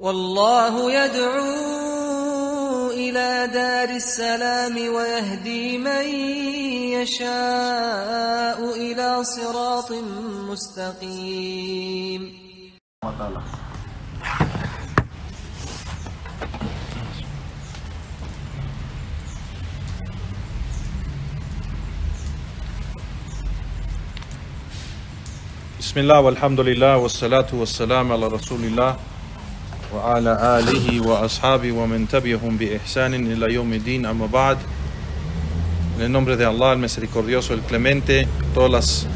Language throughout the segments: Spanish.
والله يدعو إلى دار السلام ويهدي من يشاء إلى صراط مستقيم. Bismillah, walhamdulillah, wassalatu wassalam ala rasulillah wa ala alihi wa ashabi wa man tabi'ahum bi ihsanin ila yawmiddin, amma ba'd. En el nombre de Allah, el misericordioso, el clemente, todas las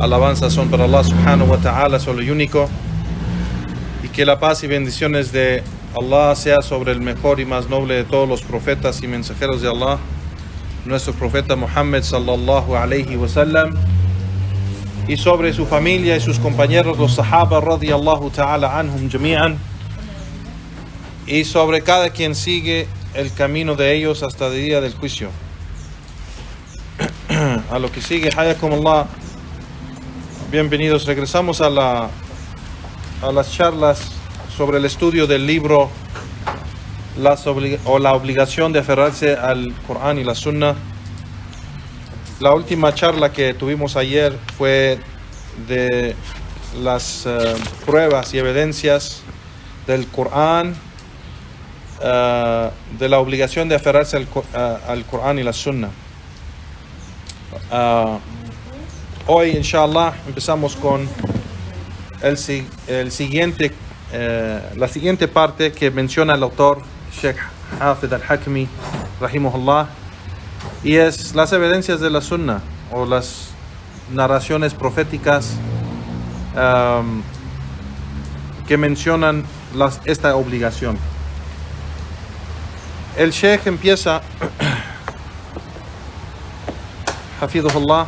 alabanzas son para Allah subhanahu wa ta'ala, solo y único, y que la paz y bendiciones de Allah sea sobre el mejor y más noble de todos los profetas y mensajeros de Allah, nuestro profeta Muhammad sallallahu alayhi wa sallam, y sobre su familia y sus compañeros, los sahaba radiyallahu ta'ala anhum jami'an, y sobre cada quien sigue el camino de ellos hasta el día del juicio. A lo que sigue, hayakumullah, bienvenidos. Regresamos a las charlas sobre el estudio del libro la obligación de aferrarse al Corán y la Sunna. La última charla que tuvimos ayer fue de las pruebas y evidencias del Corán, de la obligación de aferrarse al Corán y la Sunna. Hoy, inshallah, empezamos con la siguiente parte que menciona el autor Sheikh Hafid al-Hakmi, rahimahullah, y es las evidencias de la Sunna o las narraciones proféticas que mencionan esta obligación. El Sheikh empieza, hafidhullah,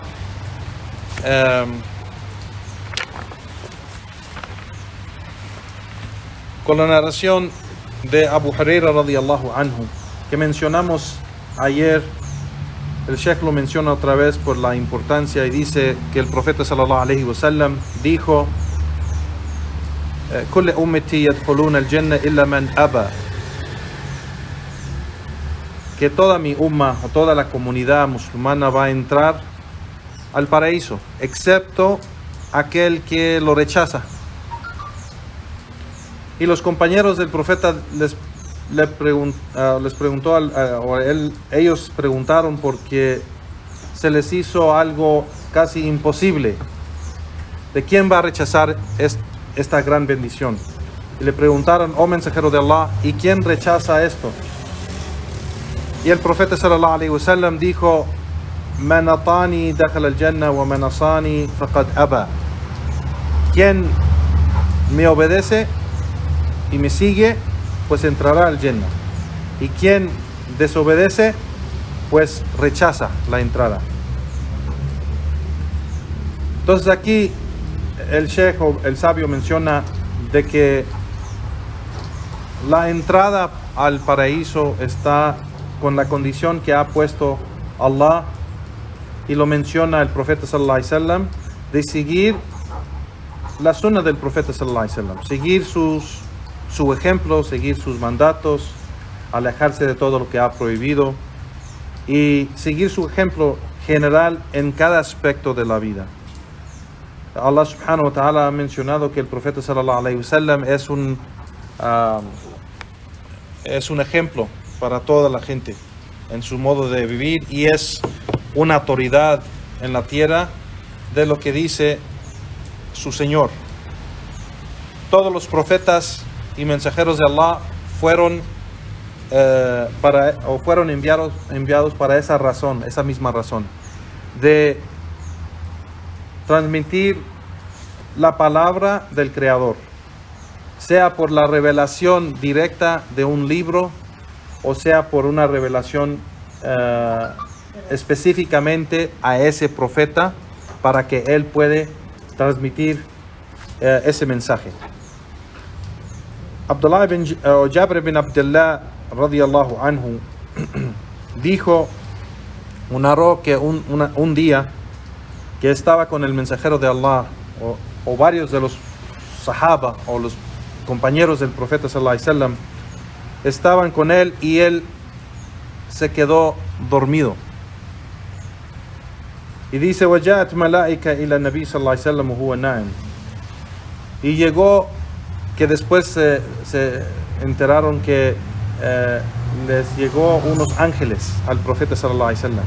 con la narración de Abu Huraira radiyallahu anhu, que mencionamos ayer. El Sheikh lo menciona otra vez por la importancia y dice que el profeta sallallahu alayhi wa sallam dijo: "Kull ummati yadkhuluna al-jannah illa man aba", que toda mi umma o toda la comunidad musulmana va a entrar al paraíso, excepto aquel que lo rechaza. Y los compañeros del profeta ellos preguntaron porque se les hizo algo casi imposible. ¿De quién va a rechazar esta gran bendición? Y le preguntaron: oh mensajero de Allah, ¿y quién rechaza esto? Y el profeta sallallahu alaihi wasallam dijo: man atani dakhala al-jannah wa man asani faqad aba. Quien me obedece y me sigue, pues entrará al Jannah, y quien desobedece, pues rechaza la entrada. Entonces aquí el Sheikh, el sabio, menciona de que la entrada al paraíso está con la condición que ha puesto Allah, y lo menciona el profeta sallallahu alaihi wasallam, de seguir la sunna del profeta sallallahu alaihi wasallam, seguir su ejemplo, seguir sus mandatos, alejarse de todo lo que ha prohibido y seguir su ejemplo general en cada aspecto de la vida. Allah subhanahu wa ta'ala ha mencionado que el profeta sallallahu alaihi wasallam es un ejemplo para toda la gente en su modo de vivir, y es una autoridad en la tierra de lo que dice su Señor. Todos los profetas y mensajeros de Allah fueron enviados para esa razón, esa misma razón, de transmitir la palabra del Creador, sea por la revelación directa de un libro o sea por una revelación específicamente a ese profeta, para que él puede transmitir ese mensaje. Jabir bin Abdullah radiyallahu anhu dijo, narró que un día que estaba con el mensajero de Allah o varios de los sahaba o compañeros del profeta sallallahu alaihi wasallam estaban con él y él se quedó dormido. Y dice, وَجَاءَتْ مَلَائِكَ إِلَى النَّبِي صلى الله عليه وسلم وهو نائم. Y llegó, que después se enteraron que les llegó unos ángeles al profeta sallallahu alaihi wasallam.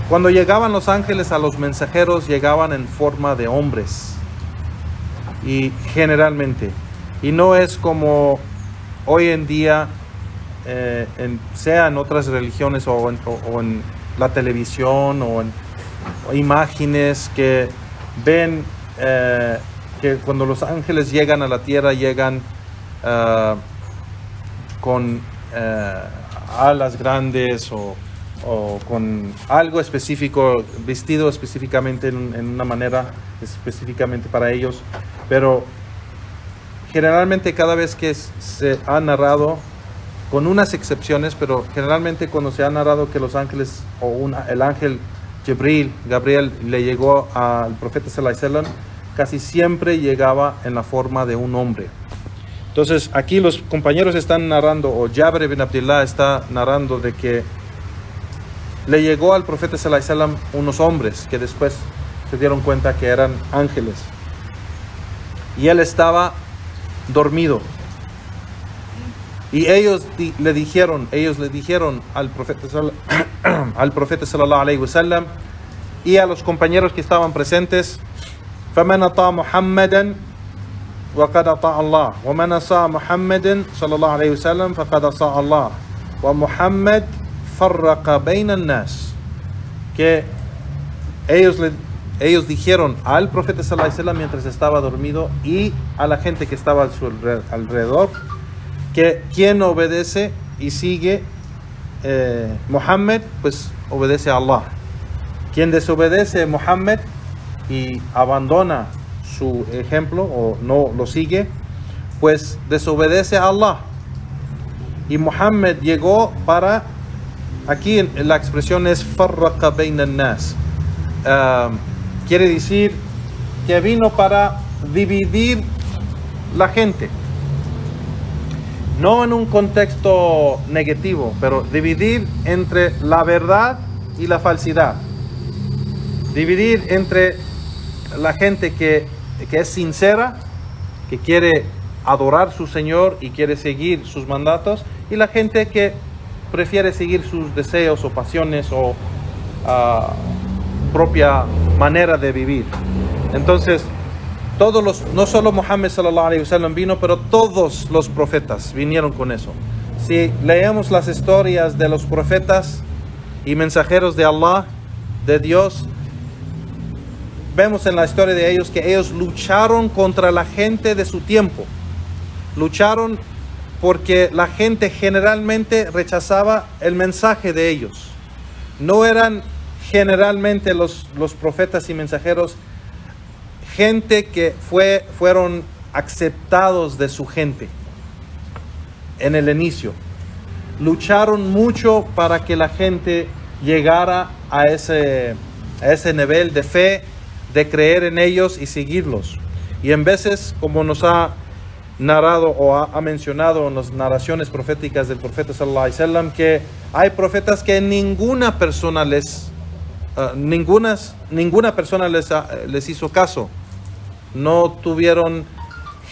Cuando llegaban los ángeles a los mensajeros, llegaban en forma de hombres, y generalmente, y no es como hoy en día, sea en otras religiones o en la televisión o en imágenes que ven que cuando los ángeles llegan a la tierra llegan con alas grandes o con algo específico, vestido específicamente en una manera específicamente para ellos, pero generalmente cada vez que se ha narrado, con unas excepciones, pero generalmente cuando se ha narrado que los ángeles el ángel Gabriel le llegó al profeta sallallahu alaihi wasallam, casi siempre llegaba en la forma de un hombre. Entonces aquí los compañeros están narrando, o Jabir ibn Abdullah está narrando de que le llegó al profeta sallallahu alaihi wasallam unos hombres que después se dieron cuenta que eran ángeles, y él estaba dormido. Y ellos le dijeron al profeta sallallahu alaihi wasallam y a los compañeros que estaban presentes: فَمَنْ أَطَاعَ مُحَمَّدًا وَقَدْ أَطَاعَ اللَّهَ وَمَنْ أَصَاعَ مُحَمَّدًا صلى الله عليه وسلم فقد أطاع الله ومحمد فرق بين الناس. Que ellos dijeron al profeta sallallahu alaihi wasallam mientras estaba dormido y a la gente que estaba a su alrededor, que quien obedece y sigue Muhammad, pues obedece a Allah. Quien desobedece a Muhammad y abandona su ejemplo o no lo sigue, pues desobedece a Allah. Y Muhammad llegó para, aquí la expresión es farraqa bayna an-nas, quiere decir que vino para dividir la gente. No en un contexto negativo, pero dividir entre la verdad y la falsedad. Dividir entre la gente que es sincera, que quiere adorar a su Señor y quiere seguir sus mandatos, y la gente que prefiere seguir sus deseos o pasiones o propia manera de vivir. Entonces, no solo Muhammad sallallahu alaihi wasallam vino, pero todos los profetas vinieron con eso. Si leemos las historias de los profetas y mensajeros de Allah, de Dios, vemos en la historia de ellos que ellos lucharon contra la gente de su tiempo. Lucharon porque la gente generalmente rechazaba el mensaje de ellos. No eran generalmente los profetas y mensajeros gente que fueron aceptados de su gente en el inicio. Lucharon mucho para que la gente llegara a ese nivel de fe, de creer en ellos y seguirlos. Y en veces, como nos ha narrado o ha mencionado en las narraciones proféticas del profeta sallallahu alaihi wasallam, que hay profetas que ninguna persona les hizo caso. No tuvieron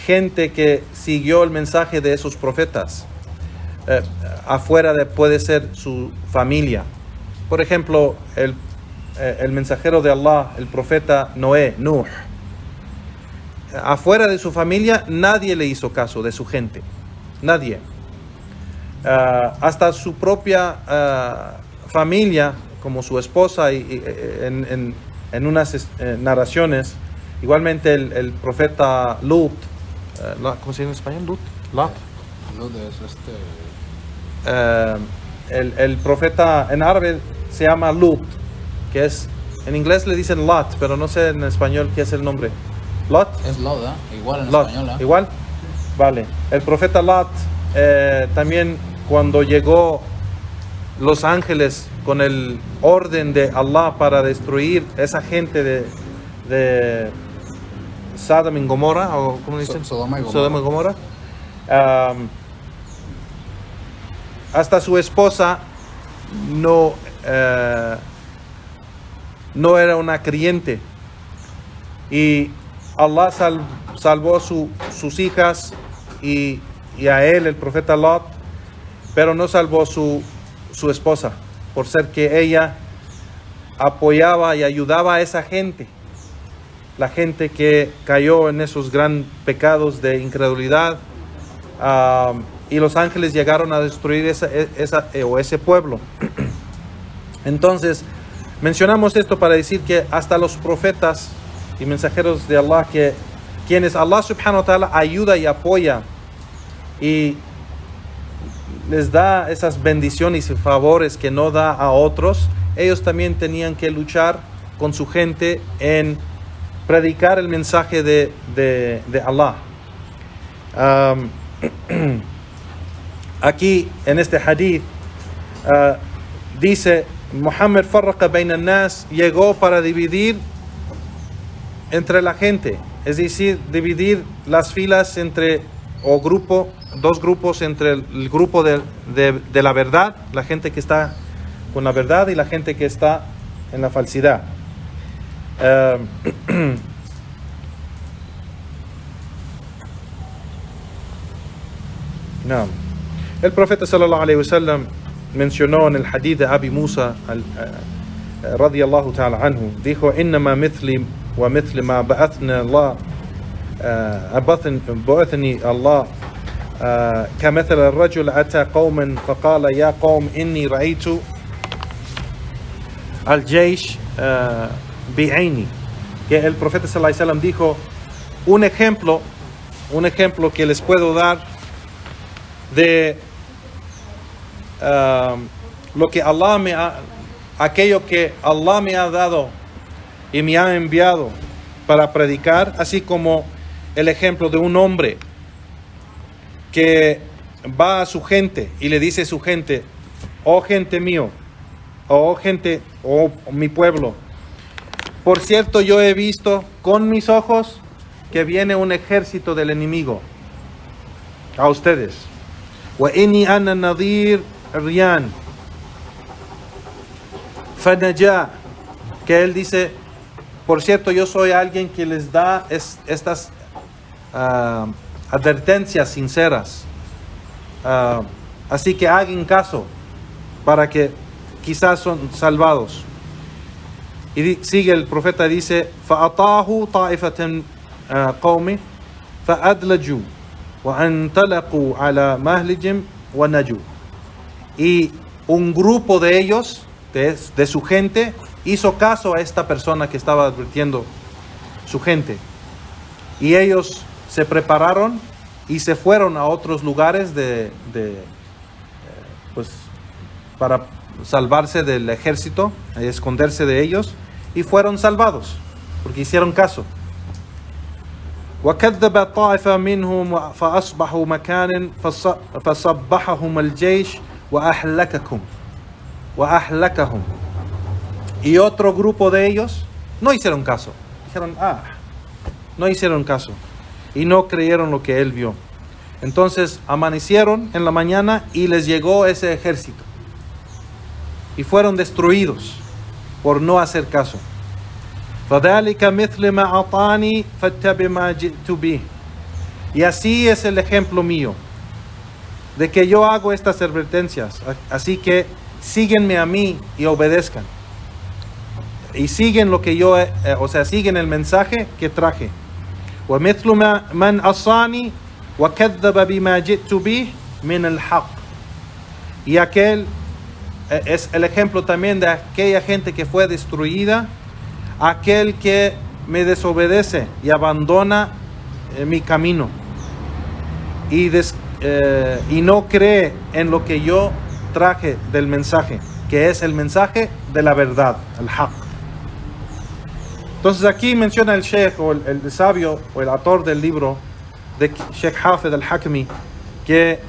gente que siguió el mensaje de esos profetas afuera de, puede ser, su familia. Por ejemplo, el mensajero de Allah, el profeta Nuh, afuera de su familia nadie le hizo caso, de su gente, nadie. Hasta su propia familia, como su esposa, y en unas narraciones. Igualmente el profeta Lut, ¿cómo se dice en español? Lot es el profeta en árabe se llama Lut, que es, en inglés le dicen Lot, pero no sé en español qué es el nombre. Lot es Lot, igual en Lot, español, igual, vale. El profeta Lot, también cuando llegó los ángeles con el orden de Allah para destruir esa gente de Sodoma y Gomorra, o ¿cómo dicen? Sodoma y Gomorra. Sodoma y Gomorra. Hasta su esposa no era una creyente, y Allah salvó sus hijas y a él, el profeta Lot, pero no salvó su esposa, por ser que ella apoyaba y ayudaba a esa gente, la gente que cayó en esos gran pecados de incredulidad, y los ángeles llegaron a destruir ese pueblo. Entonces, mencionamos esto para decir que hasta los profetas y mensajeros de Allah, quienes Allah subhanahu wa ta'ala ayuda y apoya y les da esas bendiciones y favores que no da a otros, ellos también tenían que luchar con su gente en predicar el mensaje de Allah. Aquí en este hadith dice: Muhammad farraqa bayna an-nas, llegó para dividir entre la gente, es decir, dividir las filas entre, dos grupos, entre el grupo de la verdad, la gente que está con la verdad, y la gente que está en la falsedad. No. El profeta sallallahu alaihi wasallam mencionó en el hadith de Abi Musa radiyallahu ta'ala anhu, dijo: innama mithli wa mithli ma ba'athna Allah بعثني الله كمثل الرجل أتى قوما فقال يا قوم إني رأيت الجيش بعيني. Que el profeta sallallahu alaihi wasallam dijo: un ejemplo que les puedo dar de lo que aquello que Allah me ha dado y me ha enviado para predicar, así como el ejemplo de un hombre que va a su gente y le dice a su gente: oh gente mío, oh gente, oh mi pueblo, por cierto yo he visto con mis ojos que viene un ejército del enemigo a ustedes. Wa inni ana nadir riyan fanajá, que él dice: por cierto, yo soy alguien que les da estas advertencias sinceras, así que hagan caso para que quizás son salvados. Y sigue el profeta, dice: فَأَطَاهُ طَائِفَةً قَوْمِ فَأَدْلَجُوا وَأَنْطَلَقُوا عَلَى مَهْلِجٍ وَنَجُوا. Y un grupo de ellos, de su gente, hizo caso a esta persona que estaba advirtiendo su gente, y ellos se prepararon y se fueron a otros lugares pues para salvarse del ejército, esconderse de ellos, y fueron salvados porque hicieron caso. وَكَذَّبَ طَائِفَةٌ مِّنْهُمْ فَأَصْبَحُوا مَكَانًا فَصَبَّحَهُمُ الْجَيْشُ وَأَهْلَكَهُمْ. Y otro grupo de ellos no hicieron caso. Dijeron: no hicieron caso. Y no creyeron lo que él vio. Entonces amanecieron en la mañana y les llegó ese ejército. Y fueron destruidos por no hacer caso. فَذَلِكَ مِثْلِ مَا أَعْطَانِي فَاتَّبِعْ مَا جِئْتُ بِهِ. Y así es el ejemplo mío, de que yo hago estas advertencias. Así que síguenme a mí y obedezcan. Y siguen lo que yo, siguen el mensaje que traje. وَمِثْلُ مَنْ أَصَانِي وَكَذَّبَ بِمَا جِئْتُ بِهِ مِنَ الْحَقِّ. Y aquel es el ejemplo también de aquella gente que fue destruida, aquel que me desobedece y abandona mi camino y no cree en lo que yo traje del mensaje, que es el mensaje de la verdad, el haqq. Entonces aquí menciona el Sheikh, o el sabio, o el autor del libro, de Sheikh Hafid al-Hakmi, que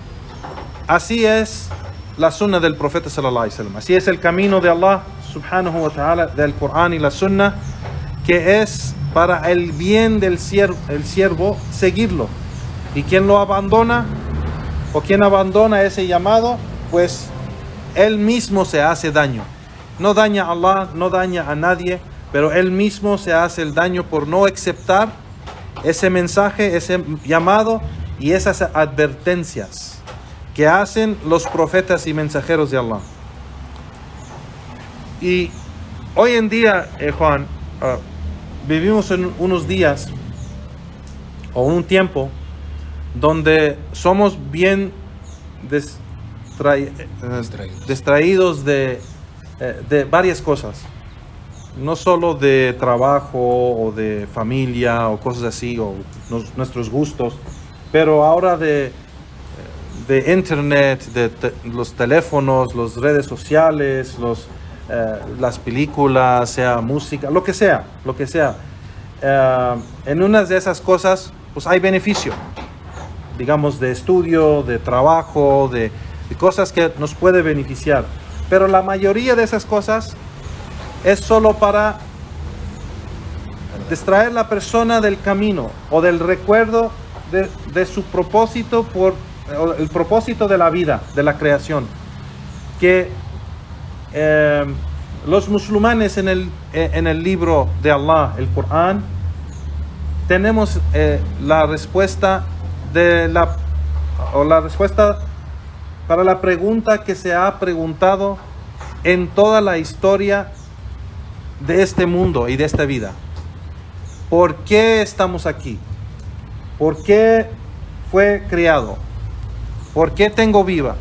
así es la sunna del profeta sallallahu alaihi wasallam, así es el camino de Allah subhanahu wa ta'ala, del Corán y la sunna, que es para el bien del siervo seguirlo. Y quien lo abandona, o quien abandona ese llamado, pues él mismo se hace daño. No daña a Allah, no daña a nadie, pero él mismo se hace el daño por no aceptar ese mensaje, ese llamado y esas advertencias que hacen los profetas y mensajeros de Allah. Y hoy en día, Juan, vivimos en unos días o un tiempo donde somos bien distraídos de varias cosas, no solo de trabajo o de familia o cosas así, o nuestros gustos, pero ahora de internet, de los teléfonos, las redes sociales, las películas, sea música, lo que sea. En unas de esas cosas pues hay beneficio, digamos, de estudio, de trabajo, de cosas que nos puede beneficiar, pero la mayoría de esas cosas es solo para distraer a la persona del camino o del recuerdo de su propósito, el propósito de la vida, de la creación. Que los musulmanes en el libro de Allah, el Corán, tenemos la respuesta la respuesta para la pregunta que se ha preguntado en toda la historia de este mundo y de esta vida. ¿Por qué estamos aquí? ¿Por qué fue creado? ¿Por qué tengo vida?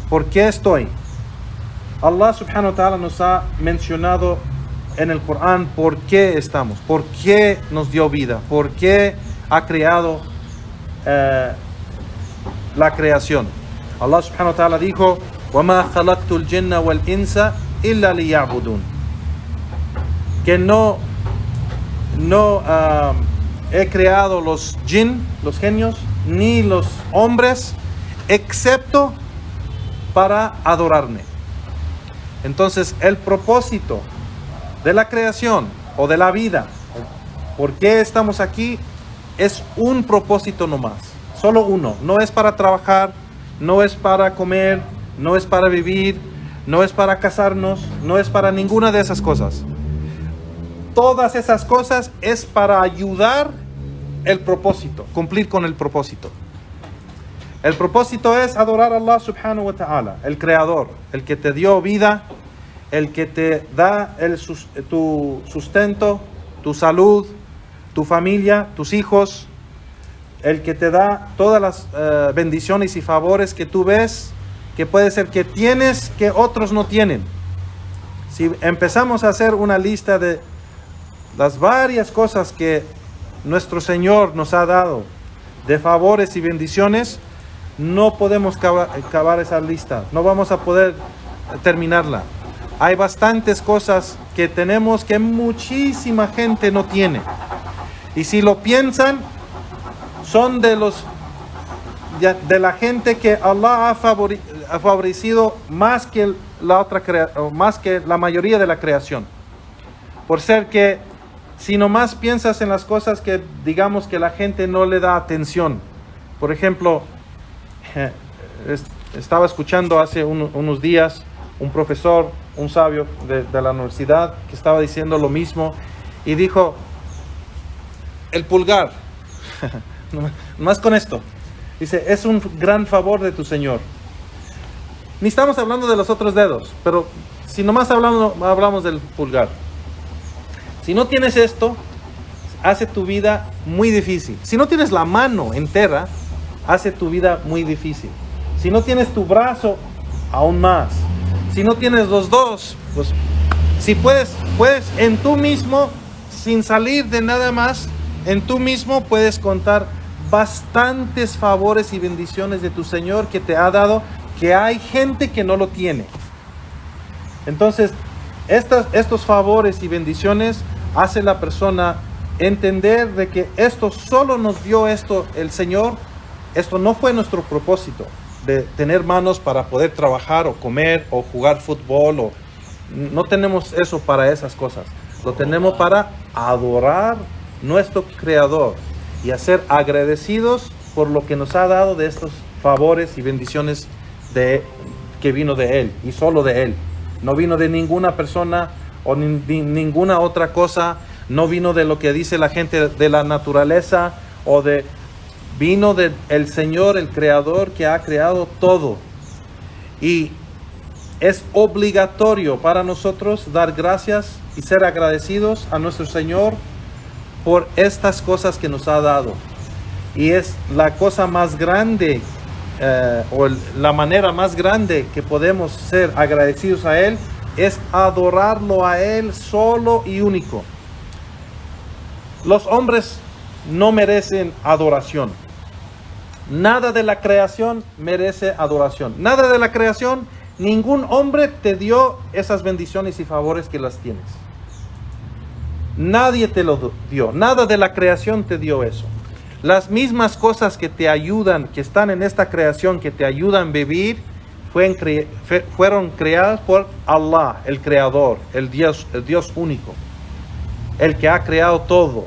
¿Por qué estoy? Allah subhanahu wa ta'ala nos ha mencionado en el Corán por qué estamos, por qué nos dio vida, por qué ha creado la creación. Allah subhanahu wa ta'ala dijo: وَمَا خَلَقْتُ الْجِنَّ وَالْإِنسَ إِلَّا لِيَعْبُدُونَ, que no he creado los jinn, los genios, ni los hombres, excepto para adorarme. Entonces, el propósito de la creación o de la vida, ¿por qué estamos aquí? Es un propósito nomás, solo uno. No es para trabajar, no es para comer, no es para vivir, no es para casarnos, no es para ninguna de esas cosas. Todas esas cosas es para ayudar el propósito, cumplir con el propósito. El propósito es adorar a Allah subhanahu wa ta'ala, el creador, el que te dio vida, el que te da tu sustento, tu salud, tu familia, tus hijos, el que te da todas las bendiciones y favores que tú ves, que puede ser que tienes, que otros no tienen. Si empezamos a hacer una lista de las varias cosas que nuestro Señor nos ha dado, de favores y bendiciones, no podemos acabar esa lista, no vamos a poder terminarla. Hay bastantes cosas que tenemos que muchísima gente no tiene. Y si lo piensan, son de la gente que Allah ha favorecido más que más que la mayoría de la creación. Por ser que si nomás piensas en las cosas que digamos que la gente no le da atención. Por ejemplo, estaba escuchando hace unos días un profesor, un sabio de la universidad, que estaba diciendo lo mismo y dijo: el pulgar, más con esto, dice, es un gran favor de tu Señor. Ni estamos hablando de los otros dedos, pero si nomás hablamos del pulgar. Si no tienes esto, hace tu vida muy difícil. Si no tienes la mano entera, hace tu vida muy difícil. Si no tienes tu brazo, aún más. Si no tienes los dos, pues si puedes en tú mismo, sin salir de nada más, en tú mismo puedes contar bastantes favores y bendiciones de tu Señor que te ha dado, que hay gente que no lo tiene. Entonces, estos favores y bendiciones hace la persona entender de que esto solo nos dio esto el Señor. Esto no fue nuestro propósito de tener manos para poder trabajar o comer o jugar fútbol, no tenemos eso para esas cosas. Lo tenemos para adorar nuestro Creador y a ser agradecidos por lo que nos ha dado de estos favores y bendiciones que vino de Él y solo de Él. No vino de ninguna persona o ninguna otra cosa, no vino de lo que dice la gente de la naturaleza vino del Señor, el Creador, que ha creado todo. Y es obligatorio para nosotros dar gracias y ser agradecidos a nuestro Señor por estas cosas que nos ha dado. Y es la cosa más grande, o la manera más grande que podemos ser agradecidos a Él, es adorarlo a Él solo y único. Los hombres no merecen adoración. Nada de la creación merece adoración. Nada de la creación, ningún hombre te dio esas bendiciones y favores que las tienes. Nadie te lo dio. Nada de la creación te dio eso. Las mismas cosas que te ayudan, que están en esta creación, que te ayudan a vivir, fueron creadas por Allah, el Creador, el Dios único, el que ha creado todo.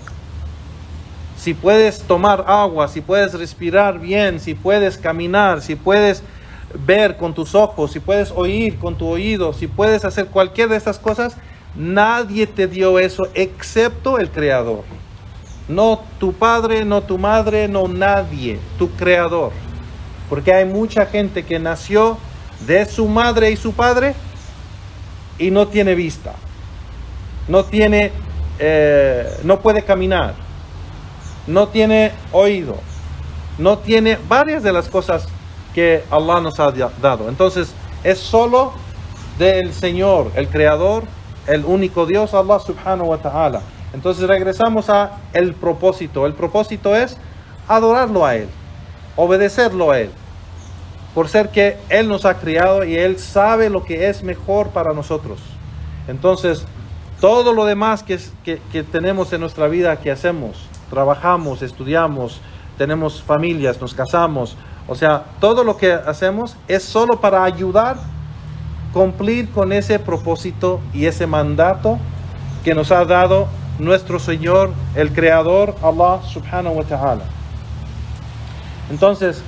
Si puedes tomar agua, si puedes respirar bien, si puedes caminar, si puedes ver con tus ojos, si puedes oír con tu oído, si puedes hacer cualquier de estas cosas, nadie te dio eso excepto el Creador. No tu padre, no tu madre, no nadie, tu Creador. Porque hay mucha gente que nació de su madre y su padre y no tiene vista, no puede caminar, no tiene oído, no tiene varias de las cosas que Allah nos ha dado. Entonces es solo del Señor, el Creador, el único Dios, Allah subhanahu wa ta'ala. Entonces regresamos a el propósito. El propósito es adorarlo a Él, obedecerlo a Él, por ser que Él nos ha criado y Él sabe lo que es mejor para nosotros. Entonces todo lo demás que tenemos en nuestra vida, que hacemos, trabajamos, estudiamos, tenemos familias, nos casamos, o sea, todo lo que hacemos es solo para ayudar, cumplir con ese propósito y ese mandato que nos ha dado nuestro Señor, el Creador, Allah subhanahu wa ta'ala. Entonces,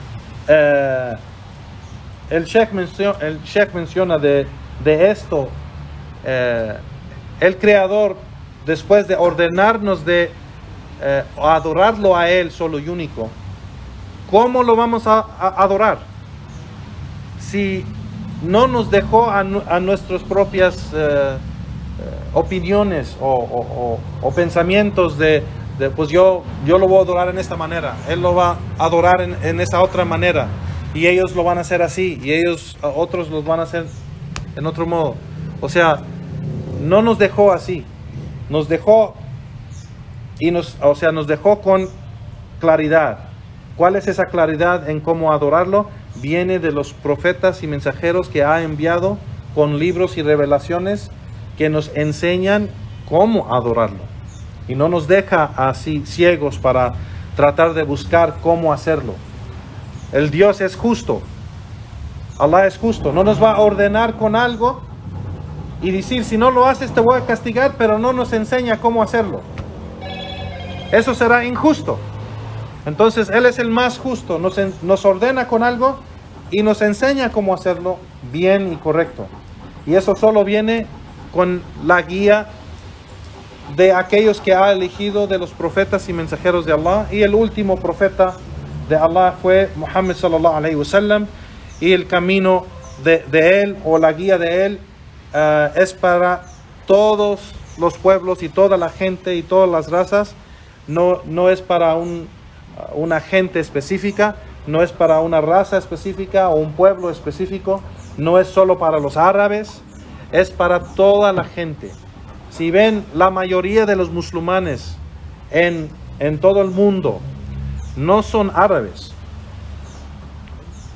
el Sheikh menciona de esto, el Creador, después de ordenarnos de adorarlo a Él solo y único, ¿cómo lo vamos a adorar? Si no nos dejó a nuestras propias opiniones o pensamientos pues yo lo voy a adorar en esta manera, Él lo va a adorar en esa otra manera, y ellos lo van a hacer así, y otros lo van a hacer en otro modo. O sea, no nos dejó así, nos dejó nos dejó con claridad. ¿Cuál es esa claridad en cómo adorarlo? Viene de los profetas y mensajeros que ha enviado con libros y revelaciones que nos enseñan cómo adorarlo. Y no nos deja así ciegos para tratar de buscar cómo hacerlo. El Dios es justo. Allah es justo. No nos va a ordenar con algo y decir, si no lo haces te voy a castigar, pero no nos enseña cómo hacerlo. Eso será injusto. Entonces Él es el más justo. Nos ordena con algo y nos enseña cómo hacerlo bien y correcto. Y eso solo viene con la guía de aquellos que ha elegido de los profetas y mensajeros de Allah. Y el último profeta de Allah fue Muhammad sallallahu alaihi wasallam. Y el camino de él, o la guía de él, es para todos los pueblos y toda la gente y todas las razas. No es para una gente específica, no es para una raza específica o un pueblo específico, no es solo para los árabes, es para toda la gente. Si ven, la mayoría de los musulmanes en todo el mundo no son árabes,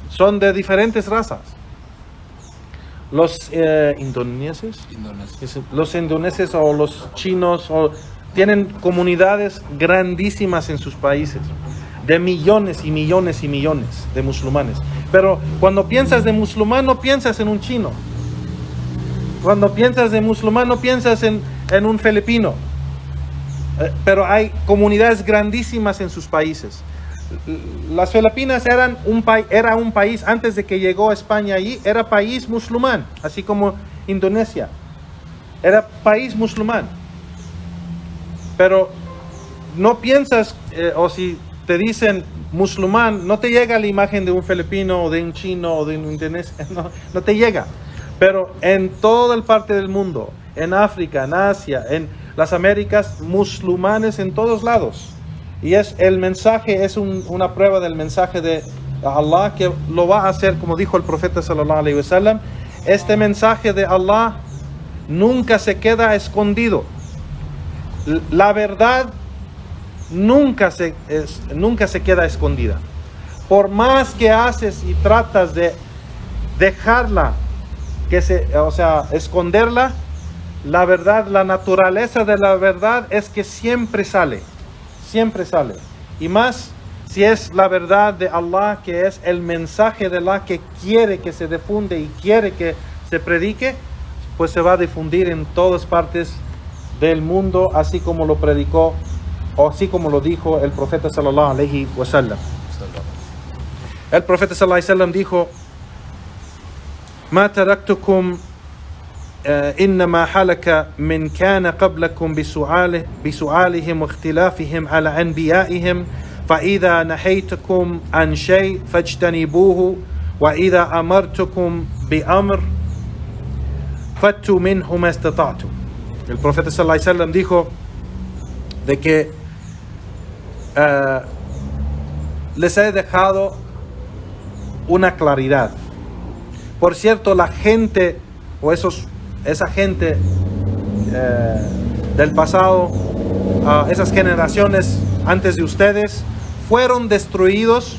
son de diferentes razas. Los indoneses o los chinos tienen comunidades grandísimas en sus países, de millones y millones y millones de musulmanes. Pero cuando piensas de musulmán, no piensas en un chino. Cuando piensas de musulmán, no piensas en un filipino. pero hay comunidades grandísimas en sus países. Las Filipinas era un país, antes de que llegó a España allí, era país musulmán, así como Indonesia. Era país musulmán. Pero no piensas, o si te dicen musulmán, no te llega la imagen de un filipino, o de un chino, o de un indonesio, no te llega. Pero en toda el parte del mundo, en África, en Asia, en las Américas, musulmanes en todos lados. Y es el mensaje, es una prueba del mensaje de Allah, que lo va a hacer, como dijo el profeta sallallahu alaihi wasallam. Este mensaje de Allah nunca se queda escondido. La verdad nunca se queda escondida. Por más que haces y tratas de dejarla, esconderla, la verdad, la naturaleza de la verdad es que siempre sale. Y más si es la verdad de Allah, que es el mensaje de Allah que quiere que se difunde y quiere que se predique, pues se va a difundir en todas partes del mundo, así como lo predicó, o así como lo dijo el profeta sallallahu alaihi wasallam. El profeta sallallahu alaihi wasallam dijo: "Ma taraktukum إنما حلك من كان قبلكم بسؤالهم واختلافهم على أنبيائهم فإذا نهيتكم عن شيء فاجتنبوه وإذا أمرتكم بأمر فأتوا منه ما استطعتم". El profeta sallallahu alaihi wasallam dijo de que les he dejado una claridad. Por cierto, la gente o esa gente del pasado, esas generaciones antes de ustedes, fueron destruidos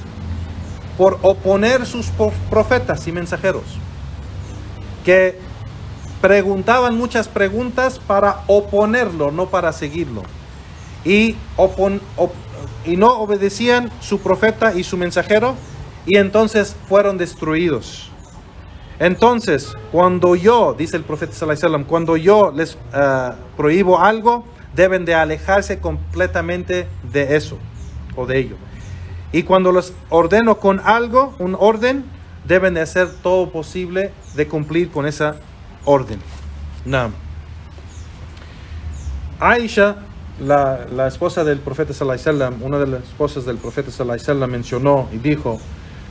por oponer sus profetas y mensajeros, que preguntaban muchas preguntas para oponerlo, no para seguirlo, y no obedecían su profeta y su mensajero, y entonces fueron destruidos. Entonces, cuando yo, dice el profeta sallallahu alaihi wasallam, cuando yo les prohíbo algo, deben de alejarse completamente de eso o de ello. Y cuando les ordeno con algo, un orden, deben de hacer todo posible de cumplir con esa orden. Naam. Aisha, la esposa del profeta sallallahu alaihi wasallam, una de las esposas del profeta sallallahu alaihi wasallam, mencionó y dijo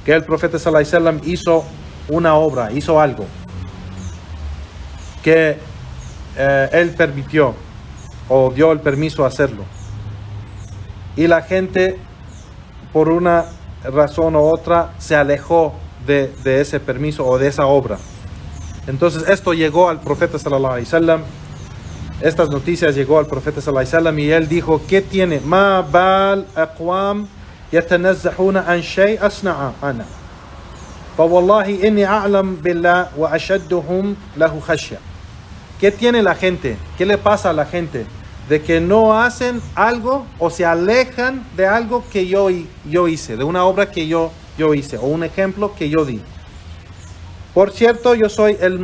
que el profeta sallallahu alaihi wasallam hizo una obra, hizo algo que él permitió o dio el permiso a hacerlo, y la gente por una razón u otra se alejó de ese permiso o de esa obra. Entonces esto llegó al profeta sallallahu alaihi wasallam, estas noticias llegó al profeta sallallahu alaihi wasallam, y él dijo: ¿qué tiene? Ma bal aqwam yatanazzahuna an shay asna'a ana فوالله إني أعلم بالله وأشدهم له خشية. ¿Qué tiene la gente? ¿Qué le pasa a la gente? De que no hacen algo o se alejan de algo que yo hice, de una obra que yo hice, o un ejemplo que yo di. Por cierto, yo soy el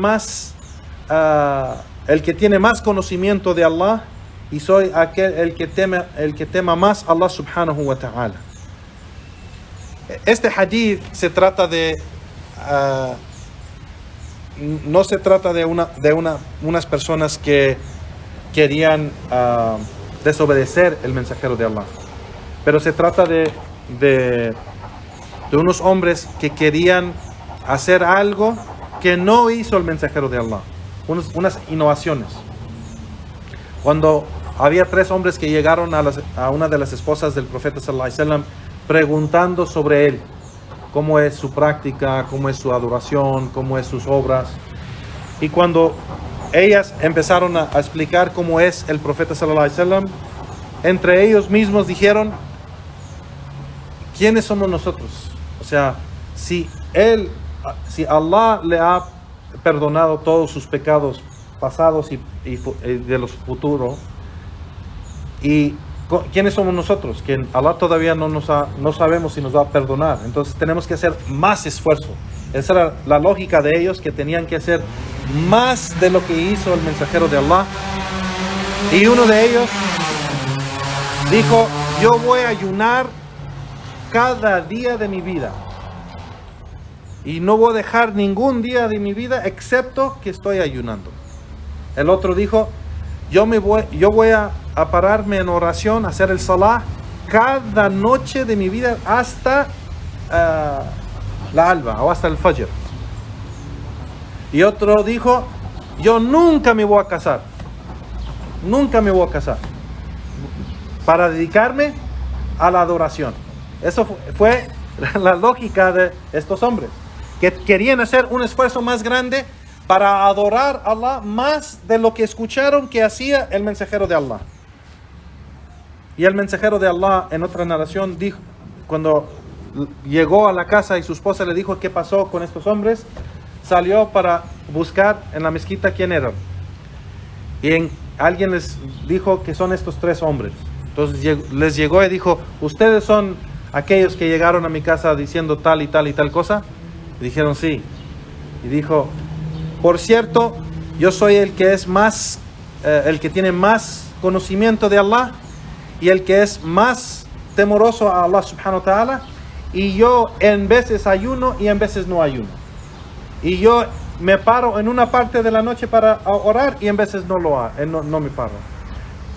que tiene más conocimiento de Allah, y soy el que tema más a Allah subhanahu wa ta'ala. Este hadith se trata de no se trata de unas personas que querían desobedecer el mensajero de Allah, pero se trata de unos hombres que querían hacer algo que no hizo el mensajero de Allah, unas innovaciones. Cuando había 3 hombres que llegaron a una de las esposas del profeta sallallahu alaihi wasallam preguntando sobre él, cómo es su práctica, cómo es su adoración, cómo es sus obras. Y cuando ellas empezaron a explicar cómo es el profeta sallallahu alaihi wasallam, entre ellos mismos dijeron: ¿quiénes somos nosotros? O sea, si Allah le ha perdonado todos sus pecados pasados y de los futuros, y ¿quiénes somos nosotros? Que Allah todavía no sabemos si nos va a perdonar. Entonces tenemos que hacer más esfuerzo. Esa era la lógica de ellos, que tenían que hacer más de lo que hizo el mensajero de Allah. Y uno de ellos dijo, yo voy a ayunar cada día de mi vida. Y no voy a dejar ningún día de mi vida excepto que estoy ayunando. El otro dijo, yo voy a pararme en oración, a hacer el salah cada noche de mi vida hasta la alba o hasta el fajr. Y otro dijo, yo nunca me voy a casar. Nunca me voy a casar. Para dedicarme a la adoración. Eso fue la lógica de estos hombres, que querían hacer un esfuerzo más grande para adorar a Allah más de lo que escucharon que hacía el mensajero de Allah. Y el mensajero de Allah, en otra narración, dijo, cuando llegó a la casa y su esposa le dijo qué pasó con estos hombres, salió para buscar en la mezquita quién eran. Y alguien les dijo que son estos 3 hombres. Entonces les llegó y dijo, ¿ustedes son aquellos que llegaron a mi casa diciendo tal y tal y tal cosa? Y dijeron sí. Y dijo, por cierto, yo soy el que es más, el que tiene más conocimiento de Allah y el que es más temoroso a Allah subhanahu wa ta'ala, y yo en veces ayuno y en veces no ayuno. Y yo me paro en una parte de la noche para orar y en veces no me paro.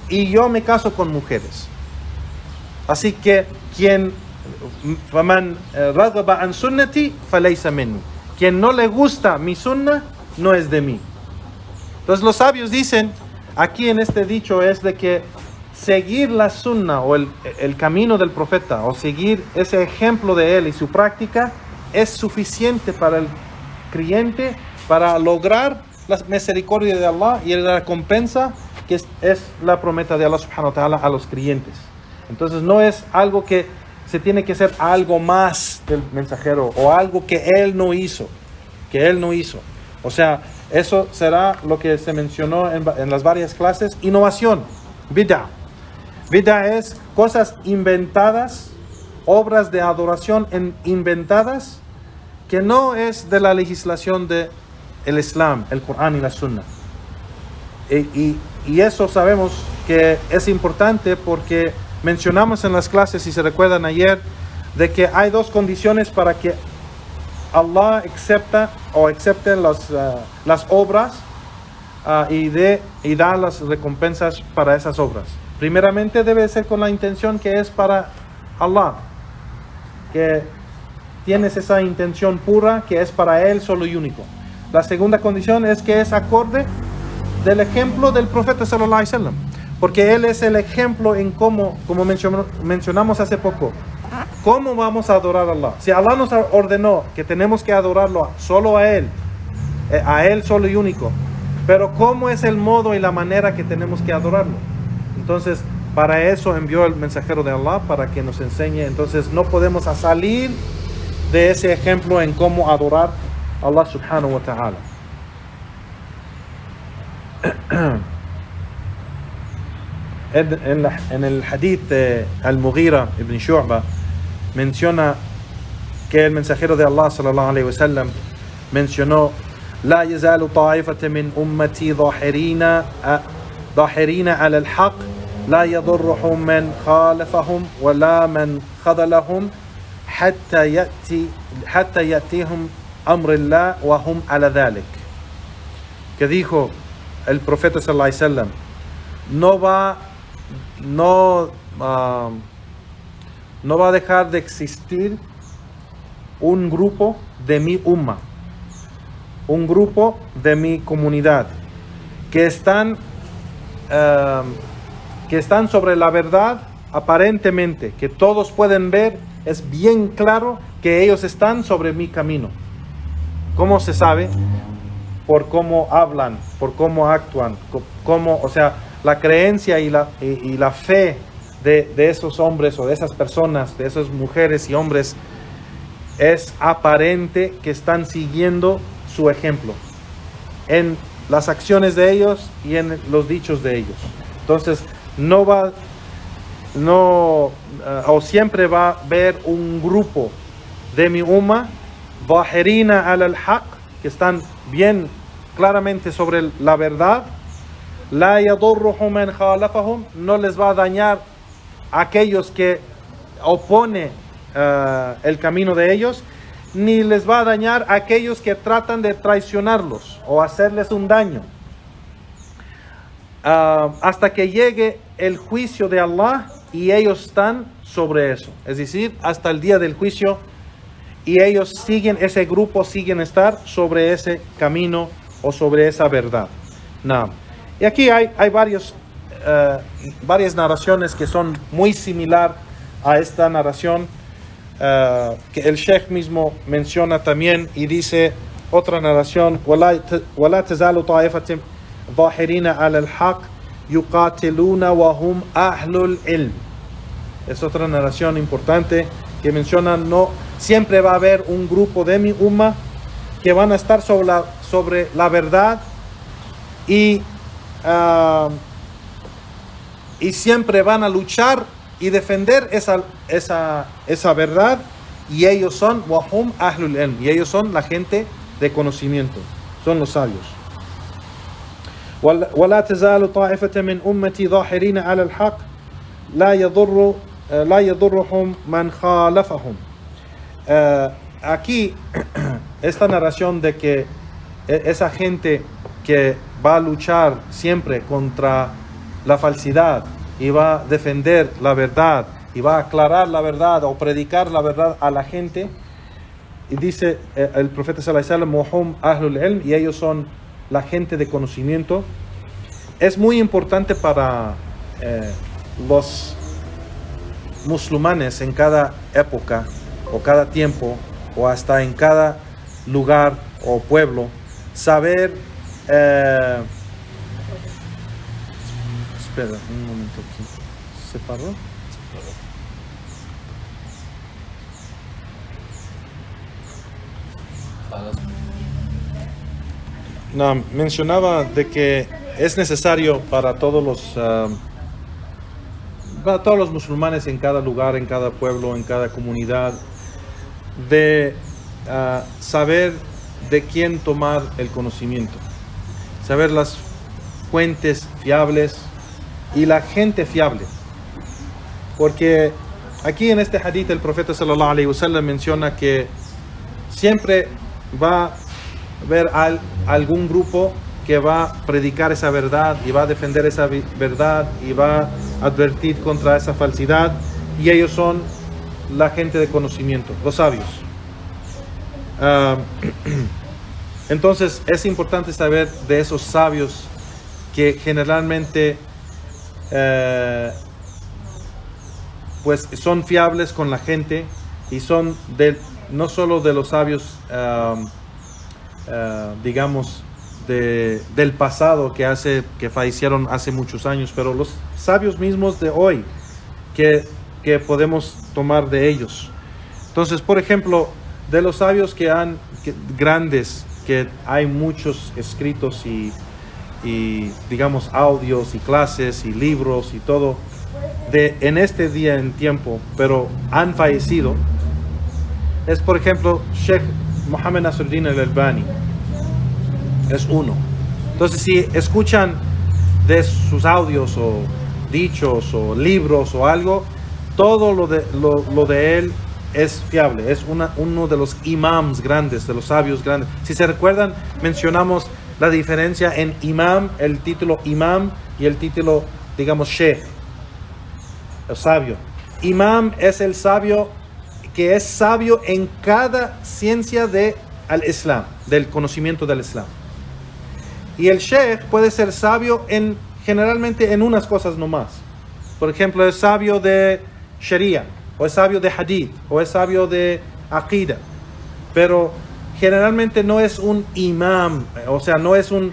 Y yo me caso con mujeres. Así que quien ragaba an sunnati falaysa minni, quien no le gusta mi sunna no es de mí. Entonces los sabios dicen aquí en este dicho es de que seguir la sunna o el camino del profeta, o seguir ese ejemplo de él y su práctica, es suficiente para el creyente para lograr la misericordia de Allah y la recompensa que es la promesa de Allah subhanahu wa ta'ala a los creyentes. Entonces no es algo que se tiene que hacer algo más del mensajero o algo que él no hizo, O sea, eso será lo que se mencionó en las varias clases: innovación, bid'ah. Bid'ah es cosas inventadas, obras de adoración inventadas, que no es de la legislación del Islam, el Corán y la Sunna. Y eso sabemos que es importante porque mencionamos en las clases, si se recuerdan ayer, de que hay 2 condiciones para que Allah acepte las obras y da las recompensas para esas obras. Primeramente debe ser con la intención que es para Allah, que tienes esa intención pura que es para Él solo y único. La segunda condición es que es acorde del ejemplo del profeta sallallahu alaihi wasallam, porque él es el ejemplo en como mencionamos hace poco, cómo vamos a adorar a Allah. Si Allah nos ordenó que tenemos que adorarlo solo a Él solo y único, pero cómo es el modo y la manera que tenemos que adorarlo. Entonces, para eso envió el mensajero de Allah, para que nos enseñe. Entonces, no podemos salir de ese ejemplo en cómo adorar a Allah subhanahu wa ta'ala. En el hadith de Al-Mughira ibn Shu'ba menciona que el mensajero de Allah sallallahu alaihi wasallam mencionó: la yazalu ta'ifatan min ummati ظاهرين على الحق لا يضرهم من خالفهم ولا من خذلهم حتى يأتيهم أمر الله وهم على ذلك. Que dijo el profeta sallallahu alaihi wasallam, no va a dejar de existir un grupo de mi umma, un grupo de mi comunidad que están sobre la verdad aparentemente, que todos pueden ver, es bien claro que ellos están sobre mi camino. ¿Cómo se sabe? Por cómo hablan, por cómo actúan, o sea, la creencia y la fe de esos hombres o de esas personas, de esas mujeres y hombres, es aparente que están siguiendo su ejemplo en las acciones de ellos y en los dichos de ellos. Entonces, siempre va a haber un grupo de mi umma, ظاهرين على الحق, que están bien claramente sobre la verdad. لا يضرهم من خالفهم, no les va a dañar a aquellos que opone el camino de ellos, ni les va a dañar a aquellos que tratan de traicionarlos o hacerles un daño. Hasta que llegue el juicio de Allah y ellos están sobre eso. Es decir, hasta el día del juicio y ellos siguen, ese grupo siguen estar sobre ese camino o sobre esa verdad. No. Y aquí hay varias narraciones que son muy similar a esta narración que el Sheikh mismo menciona también, y dice otra narración: وَلَا تَزَالُ طَائِفَةٍ ظَاهِرِينَ عَلَى الْحَقِّ يُقَاتِلُونَ وَهُمْ أَهْلُ الْعِلْمِ. Es otra narración importante que menciona, no siempre va a haber un grupo de mi umma que van a estar sobre la verdad y siempre van a luchar y defender esa verdad, y ellos son wahum ahlul ilm, y ellos son la gente de conocimiento, son los sabios. ولا تزال طائفة من أمتي ظاهرين على الحق لا يضرهم من خالفهم. Aquí esta narración de que esa gente que va a luchar siempre contra la falsidad y va a defender la verdad y va a aclarar la verdad o predicar la verdad a la gente, y dice el profeta sallallahu alaihi wasallam, wahum ahlul ilm, y ellos son la gente de conocimiento. Es muy importante para los musulmanes en cada época o cada tiempo o hasta en cada lugar o pueblo saber espera un momento aquí. ¿Se paró? No, mencionaba de que es necesario para todos los musulmanes en cada lugar, en cada pueblo, en cada comunidad, de saber de quién tomar el conocimiento, saber las fuentes fiables y la gente fiable. Porque aquí en este hadith el profeta sallallahu alaihi wasallam menciona que siempre va a haber algún grupo que va a predicar esa verdad y va a defender esa verdad y va a advertir contra esa falsidad, y ellos son la gente de conocimiento, los sabios. Entonces es importante saber de esos sabios que generalmente pues son fiables con la gente y son no solo de los sabios digamos del pasado que fallecieron hace muchos años, pero los sabios mismos de hoy que podemos tomar de ellos. Entonces, por ejemplo, de los sabios grandes, que hay muchos escritos y digamos audios y clases y libros y todo en este día en tiempo, pero han fallecido, es por ejemplo Sheikh Muhammad Nasruddin al-Albani, es uno. Entonces, si escuchan de sus audios o dichos o libros o algo, todo lo de él es fiable, es uno de los imams grandes, de los sabios grandes. Si se recuerdan, mencionamos la diferencia en imam, el título imam, y el título, digamos, sheikh, el sabio. Imam es el sabio que es sabio en cada ciencia del Islam, del conocimiento del Islam. Y el sheikh puede ser sabio generalmente en unas cosas nomás. Por ejemplo, es sabio de Sharia, o es sabio de Hadith, o es sabio de Aqida. Pero generalmente no es un imam, o sea, no es un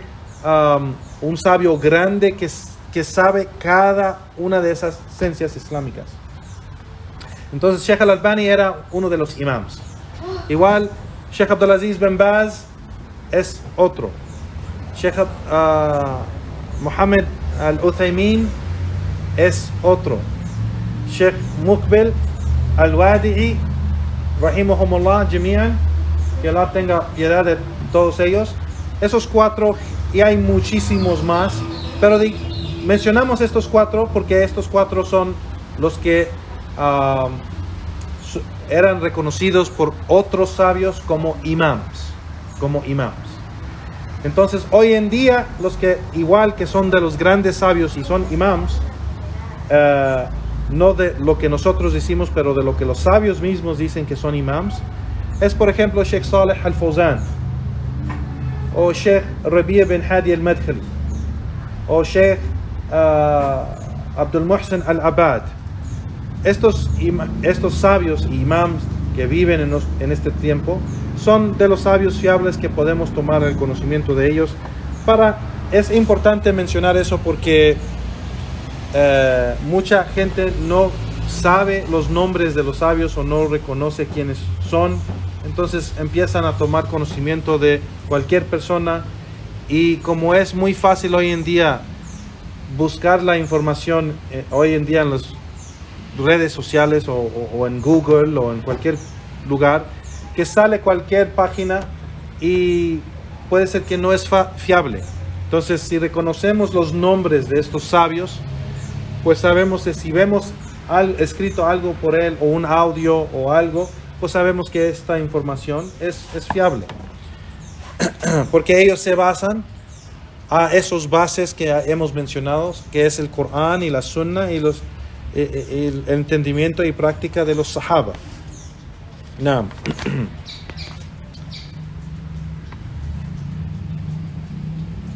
sabio grande que sabe cada una de esas ciencias islámicas. Entonces, Sheikh al-Albani era uno de los imams. Igual, Sheikh Abdulaziz bin Baz es otro. Sheikh Muhammad al-Uthaymin es otro. Sheikh Muqbil al-Wadi'i, rahimahumullah jami'an, que Allah tenga piedad de todos ellos. Esos cuatro, y hay muchísimos más, pero mencionamos estos cuatro porque estos cuatro son los que eran reconocidos por otros sabios como imams. Entonces, hoy en día, los que igual que son de los grandes sabios y son imams, no de lo que nosotros decimos, pero de lo que los sabios mismos dicen que son imams, es por ejemplo Sheikh Saleh al-Fawzan, o Sheikh Rabi' bin Hadi al-Madkhali, o Sheikh Abdul Muhsin al-Abad. Estos sabios y imams que viven en este tiempo son de los sabios fiables que podemos tomar el conocimiento de ellos. Es importante mencionar eso porque mucha gente no sabe los nombres de los sabios o no reconoce quiénes son. Entonces empiezan a tomar conocimiento de cualquier persona, y como es muy fácil hoy en día buscar la información hoy en día en las redes sociales o en Google o en cualquier lugar, que sale cualquier página y puede ser que no es fiable. Entonces, si reconocemos los nombres de estos sabios, pues sabemos que si vemos escrito algo por él o un audio o algo, pues sabemos que esta información es fiable. Porque ellos se basan a esos bases que hemos mencionado, que es el Corán y la Sunna y el entendimiento y práctica de los Sahaba. Naam.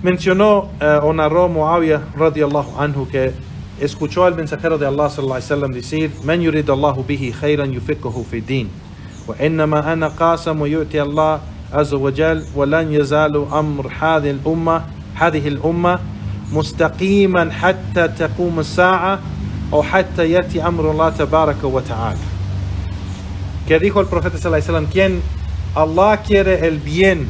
Mencionó o narró Muawiyah radiyallahu anhu que escuchó al mensajero de Allah sallallahu alaihi wasallam decir: "Man yuridallahu bihi khayran yufiqhuhu fi din, wa innama ana qasam yu'ti Allah azza wa jal wa lan yazalu amr hadhihi al-umma mustaqiman hatta taqum as-sa'a o hatta yati amru Allah tabaraka wa ta'ala." Que dijo el profeta sallallahu alaihi wasallam: quien Allah quiere el bien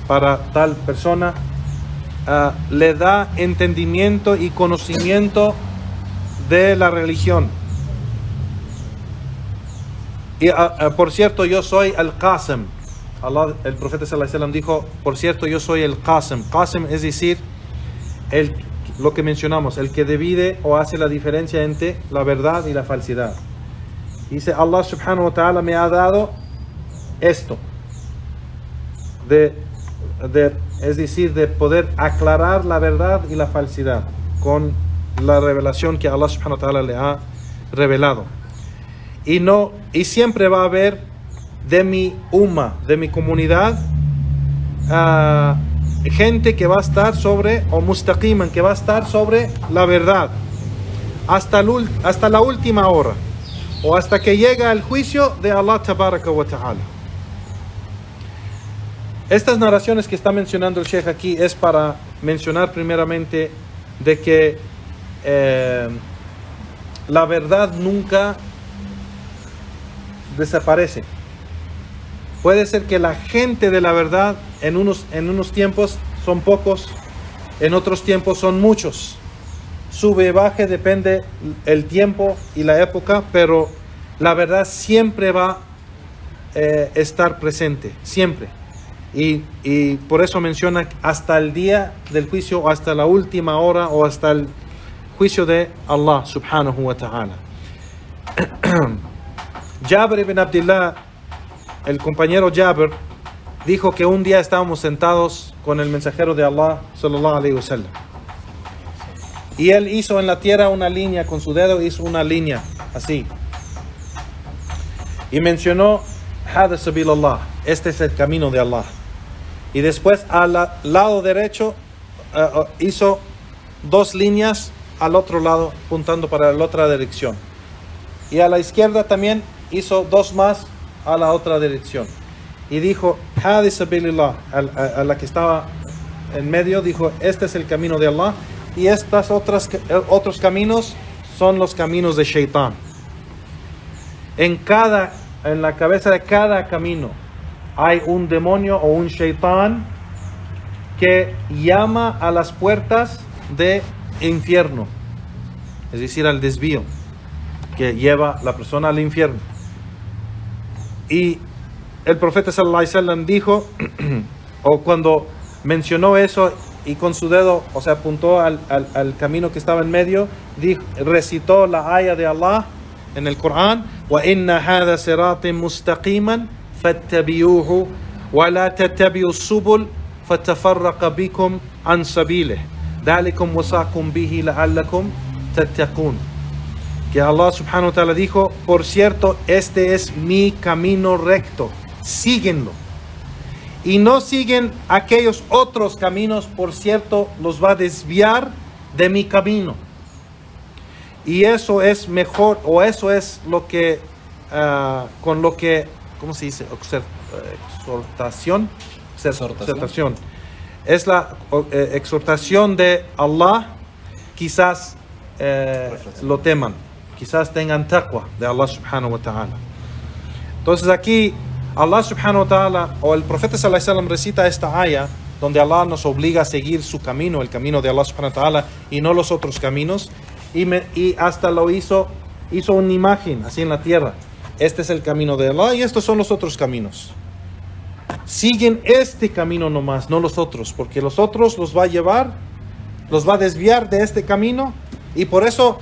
para tal persona, le da entendimiento y conocimiento de la religión. Y por cierto, yo soy el Qasim. El profeta sallallahu alaihi wasallam dijo: por cierto, yo soy el Qasim. Qasim es decir, lo que mencionamos, el que divide o hace la diferencia entre la verdad y la falsedad. Dice: Allah subhanahu wa ta'ala me ha dado esto, es decir, de poder aclarar la verdad y la falsedad con la revelación que Allah subhanahu wa ta'ala le ha revelado. Y siempre va a haber de mi umma, de mi comunidad, gente que va a estar sobre, o mustaqiman, que va a estar sobre la verdad hasta la última hora, o hasta que llega el juicio de Allah tabaraka wa ta'ala. Estas narraciones que está mencionando el Sheikh aquí es para mencionar primeramente de que la verdad nunca desaparece. Puede ser que la gente de la verdad en unos tiempos son pocos, en otros tiempos son muchos. Sube y baje, depende el tiempo y la época, pero la verdad siempre va a estar presente, siempre. Y por eso menciona hasta el día del juicio, o hasta la última hora, o hasta el juicio de Allah subhanahu wa ta'ala. Jabir ibn Abdullah, el compañero Jabir, dijo que un día estábamos sentados con el mensajero de Allah sallallahu alaihi wasallam, y él hizo en la tierra una línea con su dedo, hizo una línea así, y mencionó: Hada sabil Allah, este es el camino de Allah. Y después al lado derecho hizo dos líneas al otro lado, apuntando para la otra dirección. Y a la izquierda también hizo dos más a la otra dirección. Y dijo: Hadi sabilillah, a la que estaba en medio, dijo: este es el camino de Allah. Y estas otros caminos son los caminos de Shaitán. En la cabeza de cada camino hay un demonio o un Shaitán que llama a las puertas de infierno, es decir, al desvío que lleva la persona al infierno. Y el profeta sallallahu alaihi wasallam dijo, o cuando mencionó eso, y con su dedo, o sea, apuntó al camino que estaba en medio, recitó la aya de Allah en el Corán: وَإِنَّ هَذَا صِرَاطٍ مُسْتَقِيمًا فَاتَّبِعُوهُ وَلَا تَتَّبِعُوا السُّبُلَ فَتَفَرَّقَ بِكُمْ عَنْ سَبِيلِهِ ذَلِكُمْ وَصَاكُمْ بِهِ لَعَلَّكُمْ تَتَّقُونَ. Que Allah subhanahu wa ta'ala dijo: por cierto, este es mi camino recto, síguenlo. Y no siguen aquellos otros caminos, por cierto, los va a desviar de mi camino. Y eso es mejor, o eso es lo que, con lo que, ¿cómo se dice? Exhortación. Es la exhortación de Allah. Quizás lo teman, quizás tengan taqwa de Allah subhanahu wa ta'ala. Entonces aquí Allah subhanahu wa ta'ala, o el profeta sallallahu alaihi wasallam, recita esta aya donde Allah nos obliga a seguir su camino, el camino de Allah subhanahu wa ta'ala, y no los otros caminos, y hasta lo hizo una imagen así en la tierra. Este es el camino de Allah y estos son los otros caminos. Siguen este camino nomás, no los otros, porque los otros los va a desviar de este camino, y por eso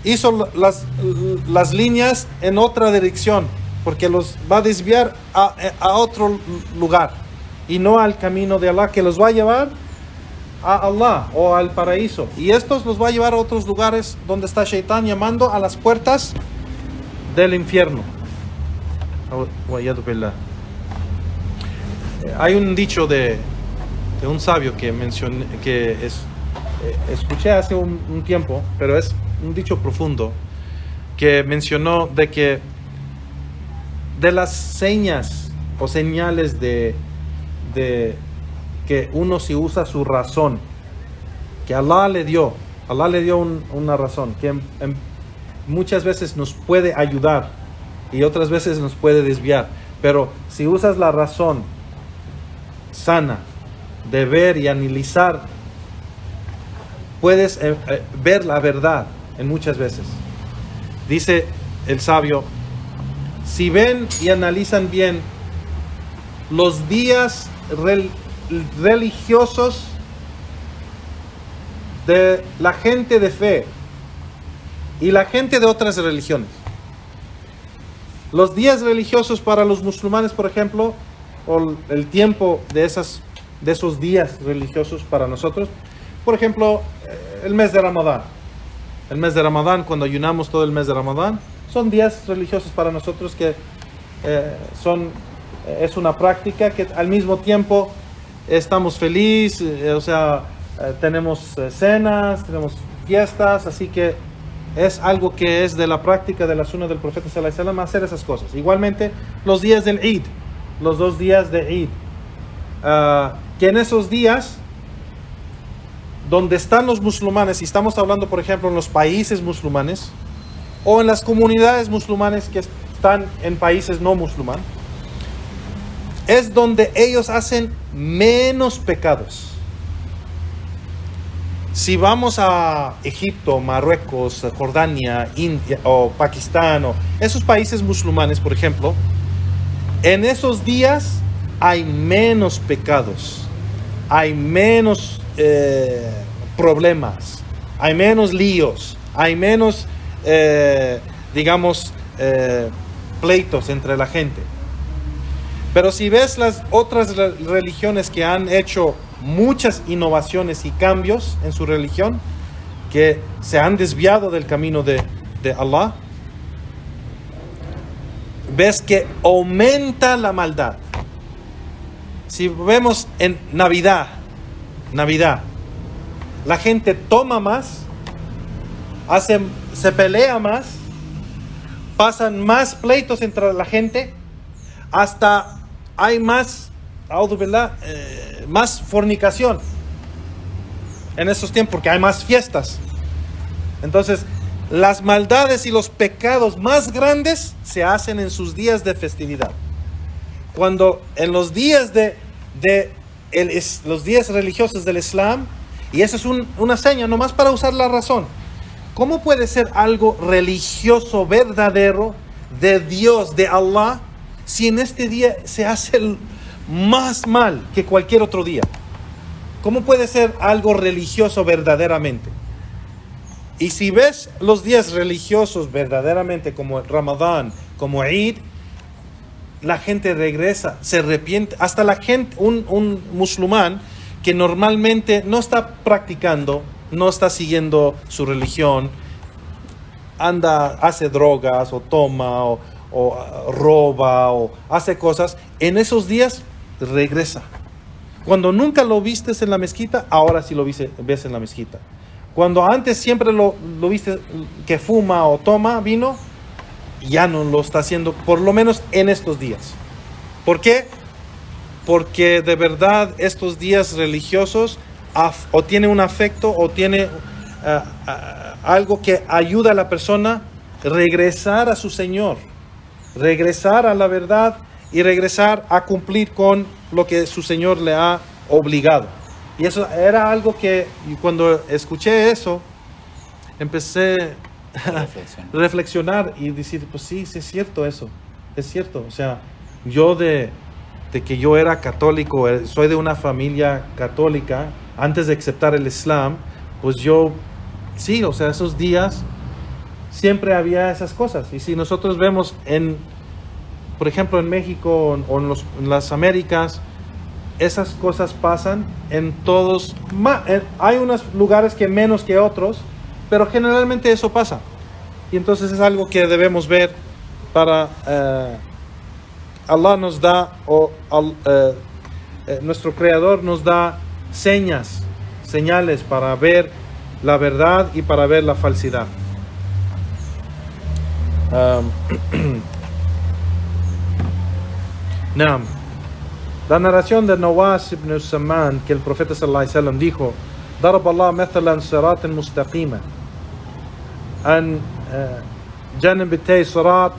hizo las líneas en otra dirección, porque los va a desviar a otro lugar y no al camino de Allah, que los va a llevar a Allah o al paraíso. Y estos los va a llevar a otros lugares donde está Shaitán llamando a las puertas del infierno. Hay un dicho de un sabio que mencioné, escuché hace un tiempo, pero es un dicho profundo, que mencionó de que de las señas o señales de que uno, si usa su razón, que Allah le dio una razón que muchas veces nos puede ayudar y otras veces nos puede desviar, pero si usas la razón sana de ver y analizar, puedes ver la verdad en muchas veces. Dice el sabio: si ven y analizan bien los días religiosos de la gente de fe y la gente de otras religiones, los días religiosos para los musulmanes, por ejemplo, o el tiempo de esos días religiosos para nosotros, por ejemplo, el mes de Ramadán. El mes de Ramadán, cuando ayunamos todo el mes de Ramadán, son días religiosos para nosotros que es una práctica que al mismo tiempo estamos felices, tenemos cenas, tenemos fiestas, así que es algo que es de la práctica de la sunna del profeta sallallahu alaihi wasallam hacer esas cosas. Igualmente los días del Eid, los 2 días de Eid, que en esos días donde están los musulmanes, y estamos hablando por ejemplo en los países musulmanes o en las comunidades musulmanes que están en países no musulmanes, es donde ellos hacen menos pecados. Si vamos a Egipto, Marruecos, Jordania, India o Pakistán, o esos países musulmanes, por ejemplo, en esos días hay menos pecados, hay menos problemas, hay menos líos, hay menos, pleitos entre la gente. Pero si ves las otras religiones que han hecho muchas innovaciones y cambios en su religión, que se han desviado del camino de Allah, ves que aumenta la maldad. Si vemos en Navidad, la gente toma más, se pelea más, pasan más pleitos entre la gente, hasta hay más fornicación en esos tiempos, porque hay más fiestas. Entonces, las maldades y los pecados más grandes se hacen en sus días de festividad. Cuando en los días los días religiosos del Islam, y eso es una seña nomás para usar la razón. ¿Cómo puede ser algo religioso verdadero de Dios, de Allah, si en este día se hace más mal que cualquier otro día? ¿Cómo puede ser algo religioso verdaderamente? Y si ves los días religiosos verdaderamente, como Ramadán, como Eid, la gente regresa, se arrepiente. Hasta la gente, un musulmán que normalmente no está practicando, no está siguiendo su religión, hace drogas o toma o roba o hace cosas, en esos días regresa. Cuando nunca lo vistes en la mezquita, ahora sí lo ves en la mezquita. Cuando antes siempre lo viste que fuma o toma vino, ya no lo está haciendo, por lo menos en estos días. ¿Por qué? Porque de verdad estos días religiosos o tiene un afecto o tiene algo que ayuda a la persona a regresar a su Señor, regresar a la verdad y regresar a cumplir con lo que su Señor le ha obligado. Y eso era algo que cuando escuché eso, empecé a reflexionar y decir, pues sí, sí es cierto eso, es cierto. O sea, yo de que yo era católico, soy de una familia católica, antes de aceptar el Islam, pues yo, sí, o sea, esos días siempre había esas cosas. Y si nosotros vemos por ejemplo, en México o en las Américas, esas cosas pasan en todos. Hay unos lugares que menos que otros, pero generalmente eso pasa. Y entonces es algo que debemos ver para Allah nos da, nuestro Creador nos da señales para ver la verdad y para ver la falsedad. La narración de Nawas ibn Samman, que el profeta sallallahu alaihi wasallam dijo: ضرب الله مثلا صراط مستقيما عن جانبتي صراط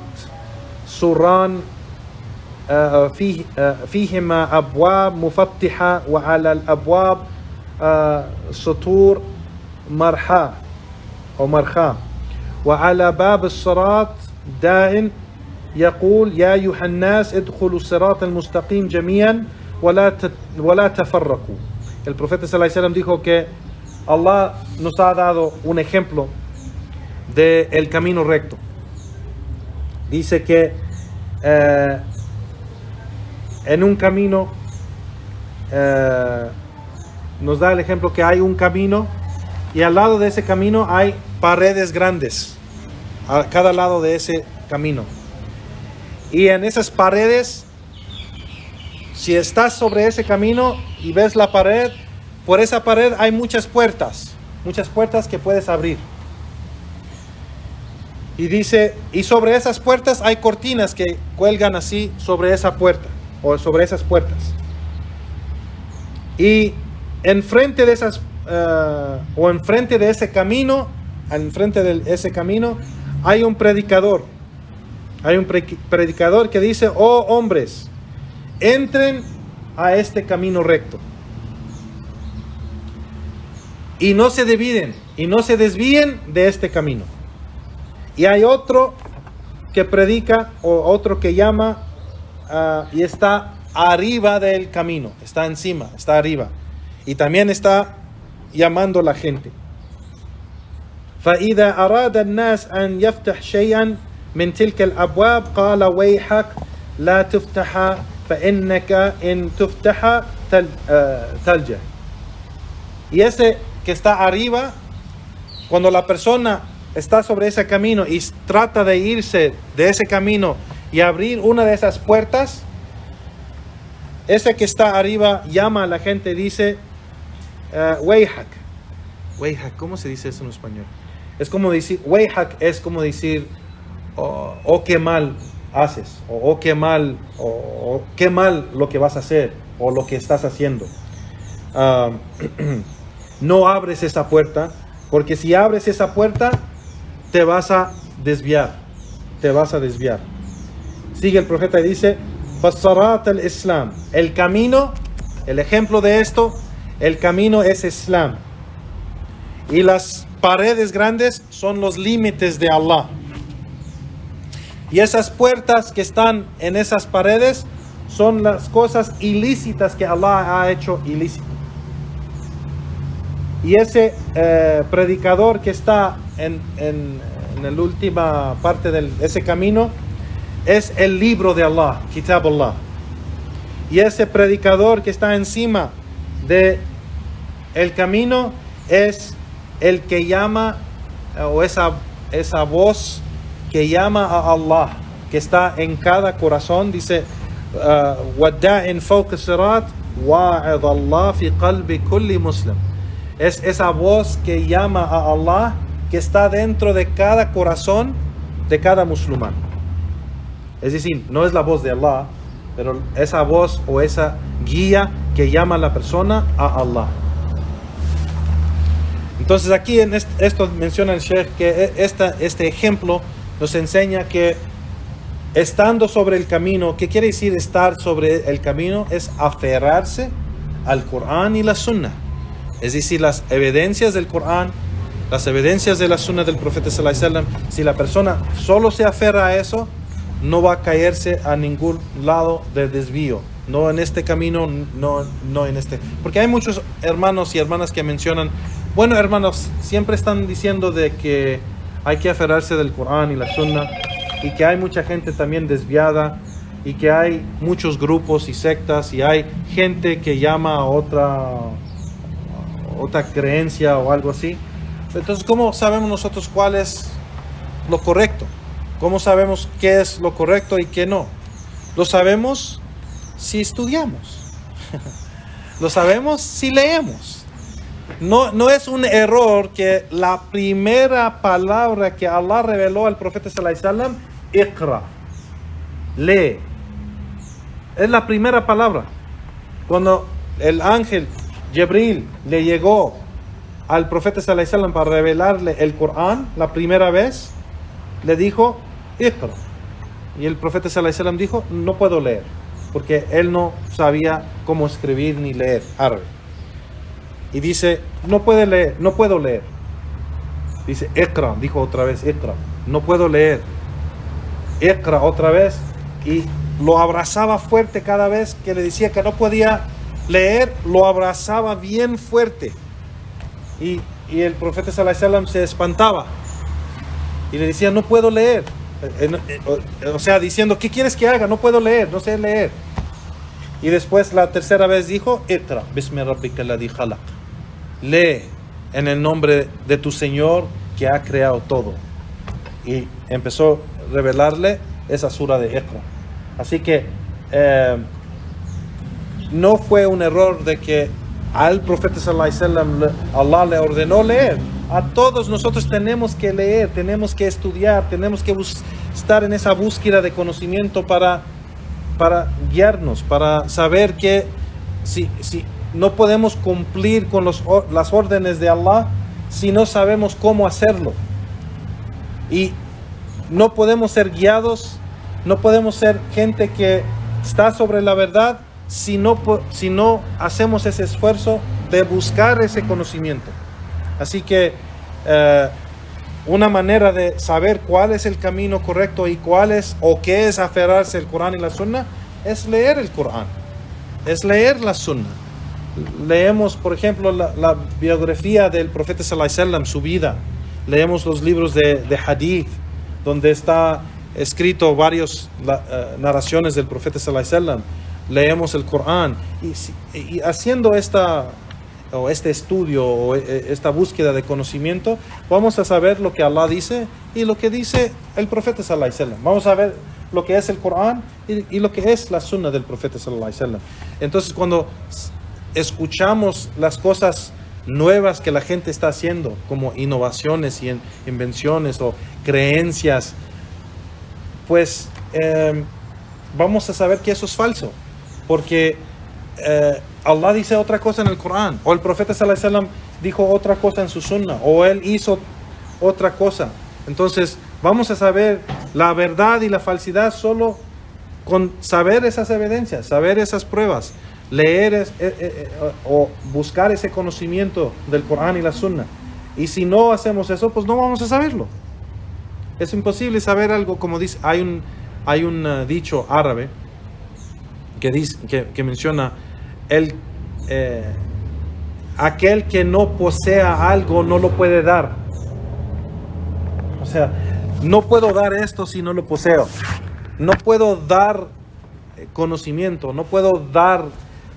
سوران فيهما أبواب مفتحة وعلى الأبواب سطور مرحاة أو مرخاة وعلى باب الصراط داع يقول يا أيها الناس ادخلوا الصراط المستقيم جميعا ولا تفرقوا. El profeta sallallahu alaihi wasallam dijo que Allah nos ha dado un ejemplo del camino recto. Dice que en un camino nos da el ejemplo que hay un camino y al lado de ese camino hay paredes grandes a cada lado de ese camino. Y en esas paredes, si estás sobre ese camino y ves la pared, por esa pared hay muchas puertas que puedes abrir. Y dice, y sobre esas puertas hay cortinas que cuelgan así sobre esa puerta o sobre esas puertas. Y enfrente de esas o enfrente de ese camino, enfrente de ese camino hay un predicador. Hay un predicador que dice: oh hombres, entren a este camino recto y no se dividen y no se desvíen de este camino. Y hay otro que predica o otro que llama y está arriba del camino, está encima, está arriba y también está llamando a la gente. فإذا أراد الناس أن يفتح شيئا من تلك الأبواب قال ويحك لا تفتح فإنك إن تفتح تلجأ. Y ese que está arriba, cuando la persona está sobre ese camino y trata de irse de ese camino y abrir una de esas puertas, ese que está arriba llama a la gente y dice wayhak. Wayhak, ¿cómo se dice eso en español? Es como decir, wayhak es como decir oh qué mal haces, o qué mal lo que vas a hacer o lo que estás haciendo. No abres esa puerta, porque si abres esa puerta te vas a desviar. Sigue el profeta y dice: Fasarat al-Islam. El camino, el ejemplo de esto, el camino es Islam. Y las paredes grandes son los límites de Allah. Y esas puertas que están en esas paredes son las cosas ilícitas que Allah ha hecho ilícito. Y ese predicador que está en la última parte de ese camino es el libro de Allah, Kitab Allah. Y ese predicador que está encima de el camino es el que llama, o esa voz que llama a Allah, que está en cada corazón. Dice وَالدَّاعٍ فَوْقِ الصِّرَاطِ وَاعِظَ اللَّهِ فِي قَلْبِ كُلِّ مُسْلِمٍ. Es esa voz que llama a Allah, que está dentro de cada corazón de cada musulmán. Es decir, no es la voz de Allah, pero esa voz o esa guía que llama a la persona a Allah. Entonces aquí en esto menciona el Sheikh que este ejemplo nos enseña que estando sobre el camino, ¿qué quiere decir estar sobre el camino? Es aferrarse al Corán y la Sunna. Es decir, las evidencias del Corán, las evidencias de la Sunna del Profeta sallallahu alaihi wasallam. Si la persona solo se aferra a eso, no va a caerse a ningún lado de desvío. No en este camino, no en este. Porque hay muchos hermanos y hermanas que mencionan, bueno, hermanos, siempre están diciendo de que hay que aferrarse del Corán y la Sunna, y que hay mucha gente también desviada, y que hay muchos grupos y sectas, y hay gente que llama a otra creencia o algo así. Entonces, ¿cómo sabemos nosotros cuál es lo correcto? ¿Cómo sabemos qué es lo correcto y qué no? Lo sabemos si estudiamos. Lo sabemos si leemos. No es un error que la primera palabra que Allah reveló al profeta sallallahu alaihi wasallam, Iqra, lee. Es la primera palabra. Cuando el ángel Jibril le llegó al profeta sallallahu alaihi wasallam para revelarle el Corán la primera vez, le dijo Iqra. Y el profeta sallallahu alaihi wasallam dijo, no puedo leer, porque él no sabía cómo escribir ni leer árabe. Y dice, no puedo leer. Dice, Iqra, dijo otra vez, Iqra, no puedo leer. Iqra otra vez, y lo abrazaba fuerte cada vez que le decía que no podía leer, lo abrazaba bien fuerte. Y el profeta sallallahu alaihi wasallam se espantaba y le decía, no puedo leer. O sea, diciendo, ¿qué quieres que haga? No puedo leer, no sé leer. Y después la tercera vez dijo, Iqra, bismi rabbika alladhi khalaq. Lee en el nombre de tu Señor que ha creado todo. Y empezó a revelarle esa sura de Iqra. Así que no fue un error de que al profeta sallallahu alaihi wasallam Allah le ordenó leer. A todos nosotros tenemos que leer, tenemos que estudiar, tenemos que estar en esa búsqueda de conocimiento para guiarnos, para saber que si no podemos cumplir con las órdenes de Allah si no sabemos cómo hacerlo. Y no podemos ser guiados, no podemos ser gente que está sobre la verdad si no hacemos ese esfuerzo de buscar ese conocimiento. Así que una manera de saber cuál es el camino correcto y cuál es o qué es aferrarse al Corán y la Sunna es leer el Corán, es leer la Sunna. Leemos, por ejemplo, la biografía del profeta sallallahu alaihi wasallam, su vida. Leemos los libros de hadith, donde está escrito varias narraciones del profeta sallallahu alaihi wasallam. Leemos el Corán y haciendo este estudio o esta búsqueda de conocimiento, vamos a saber lo que Allah dice y lo que dice el profeta sallallahu alaihi wasallam. Vamos a ver lo que es el Corán y lo que es la Sunna del profeta sallallahu alaihi wasallam. Entonces, cuando escuchamos las cosas nuevas que la gente está haciendo, como innovaciones y invenciones o creencias, pues vamos a saber que eso es falso, porque Allah dice otra cosa en el Corán, o el profeta sallallahu alaihi wasallam dijo otra cosa en su Sunna, o él hizo otra cosa. Entonces vamos a saber la verdad y la falsidad solo con saber esas evidencias, saber esas pruebas, leer o buscar ese conocimiento del Corán y la Sunna. Y si no hacemos eso, pues no vamos a saberlo. Es imposible saber algo, como dice, hay un dicho árabe que menciona aquel que no posea algo no lo puede dar. O sea, no puedo dar esto si no lo poseo. No puedo dar conocimiento, no puedo dar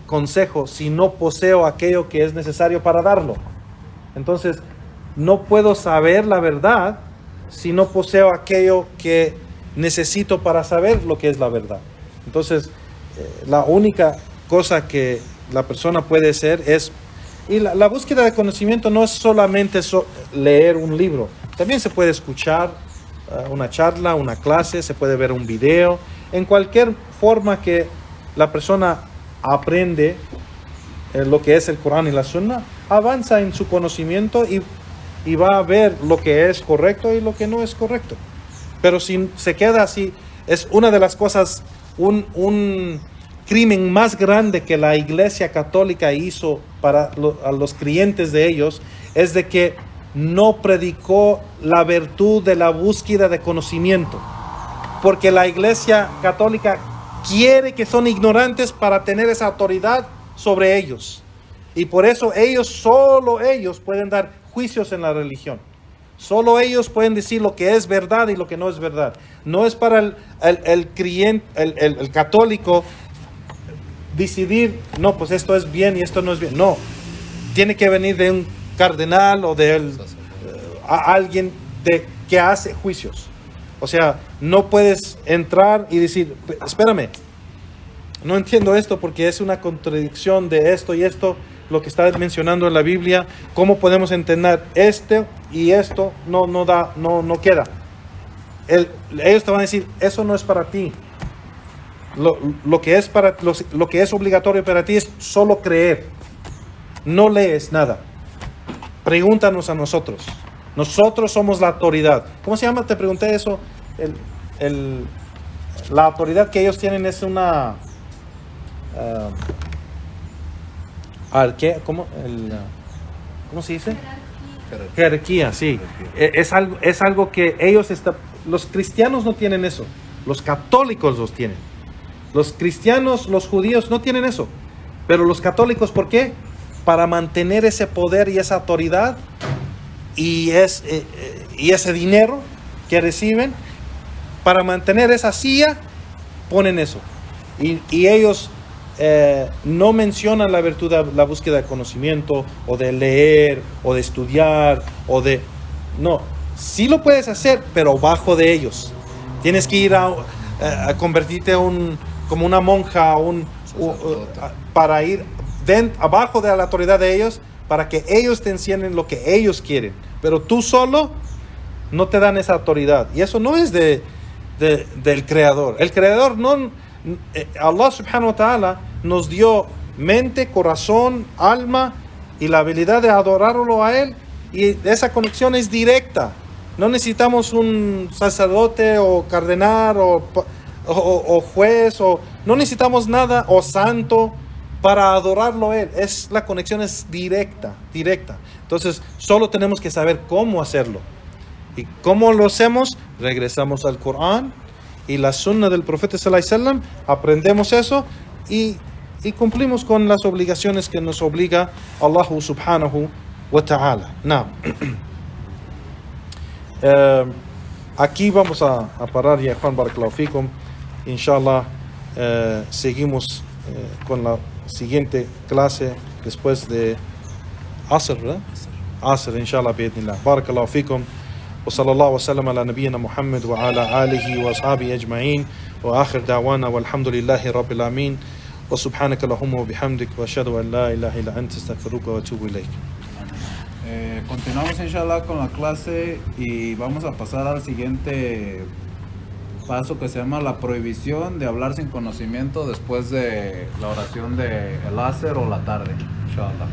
consejo si no poseo aquello que es necesario para darlo. Entonces, no puedo saber la verdad si no poseo aquello que necesito para saber lo que es la verdad. Entonces, la única cosa que la persona puede hacer es, y la búsqueda de conocimiento no es solamente leer un libro, también se puede escuchar una charla, una clase, se puede ver un video, en cualquier forma que la persona aprende lo que es el Corán y la Sunna, avanza en su conocimiento y va a ver lo que es correcto y lo que no es correcto. Pero si se queda así, es una de las cosas, un crimen más grande que la Iglesia Católica hizo para a los creyentes de ellos, es de que no predicó la virtud de la búsqueda de conocimiento. Porque la Iglesia Católica quiere que son ignorantes para tener esa autoridad sobre ellos. Y por eso solo ellos pueden dar juicios en la religión. Solo ellos pueden decir lo que es verdad y lo que no es verdad. No es para el creyente, el católico decidir, no, pues esto es bien y esto no es bien. No, tiene que venir de un cardenal o de alguien que hace juicios. O sea, no puedes entrar y decir, espérame, no entiendo esto porque es una contradicción de esto y esto, lo que está mencionando en la Biblia. ¿Cómo podemos entender esto y esto? No queda. Ellos te van a decir, eso no es para ti. Lo que es obligatorio para ti es solo creer. No lees nada. Pregúntanos a nosotros. Nosotros somos la autoridad. ¿Cómo se llama? Te pregunté eso. La autoridad que ellos tienen es una... ¿cómo se dice? Jerarquía, sí. Es algo que ellos los cristianos no tienen eso. Los católicos los tienen. Los cristianos, los judíos no tienen eso. Pero los católicos, ¿por qué? Para mantener ese poder y esa autoridad y ese dinero que reciben, para mantener esa silla, ponen eso. Y ellos no mencionan la virtud de la búsqueda de conocimiento, o de leer, o de estudiar, no, sí lo puedes hacer, pero bajo de ellos. Tienes que ir a convertirte como una monja, para ir abajo de la autoridad de ellos, para que ellos te enseñen lo que ellos quieren. Pero tú solo no te dan esa autoridad. Y eso no es del Creador. El Creador Allah subhanahu wa ta'ala nos dio mente, corazón, alma y la habilidad de adorarlo a Él, y esa conexión es directa. No necesitamos un sacerdote o cardenal o juez, no necesitamos nada, o santo, para adorarlo a Él. La conexión es directa. Entonces solo tenemos que saber cómo hacerlo. ¿Y cómo lo hacemos? Regresamos al Corán y la sunna del profeta sallallahu alaihi wasallam, aprendemos eso y cumplimos con las obligaciones que nos obliga Allah subhanahu wa ta'ala. Aquí vamos a parar ya, Juan Barakallahu Fikum. Inshallah, seguimos con la siguiente clase después de Asr, ¿verdad? Asr, inshallah, bi'idhnillah. Barakallahu Fikum. وصلى الله وسلم على نبينا محمد وعلى آله وأصحابه أجمعين وآخر دعوانا والحمد لله رب العالمين وسبحانك اللهم وبحمدك وأشهد أن لا إله إلا أنت أستغفرك وأتوب إليك. Continuamos inshallah con la clase y vamos a pasar al siguiente paso, que se llama la prohibición de hablar sin conocimiento después de la oración de el Asr o la tarde, inshallah.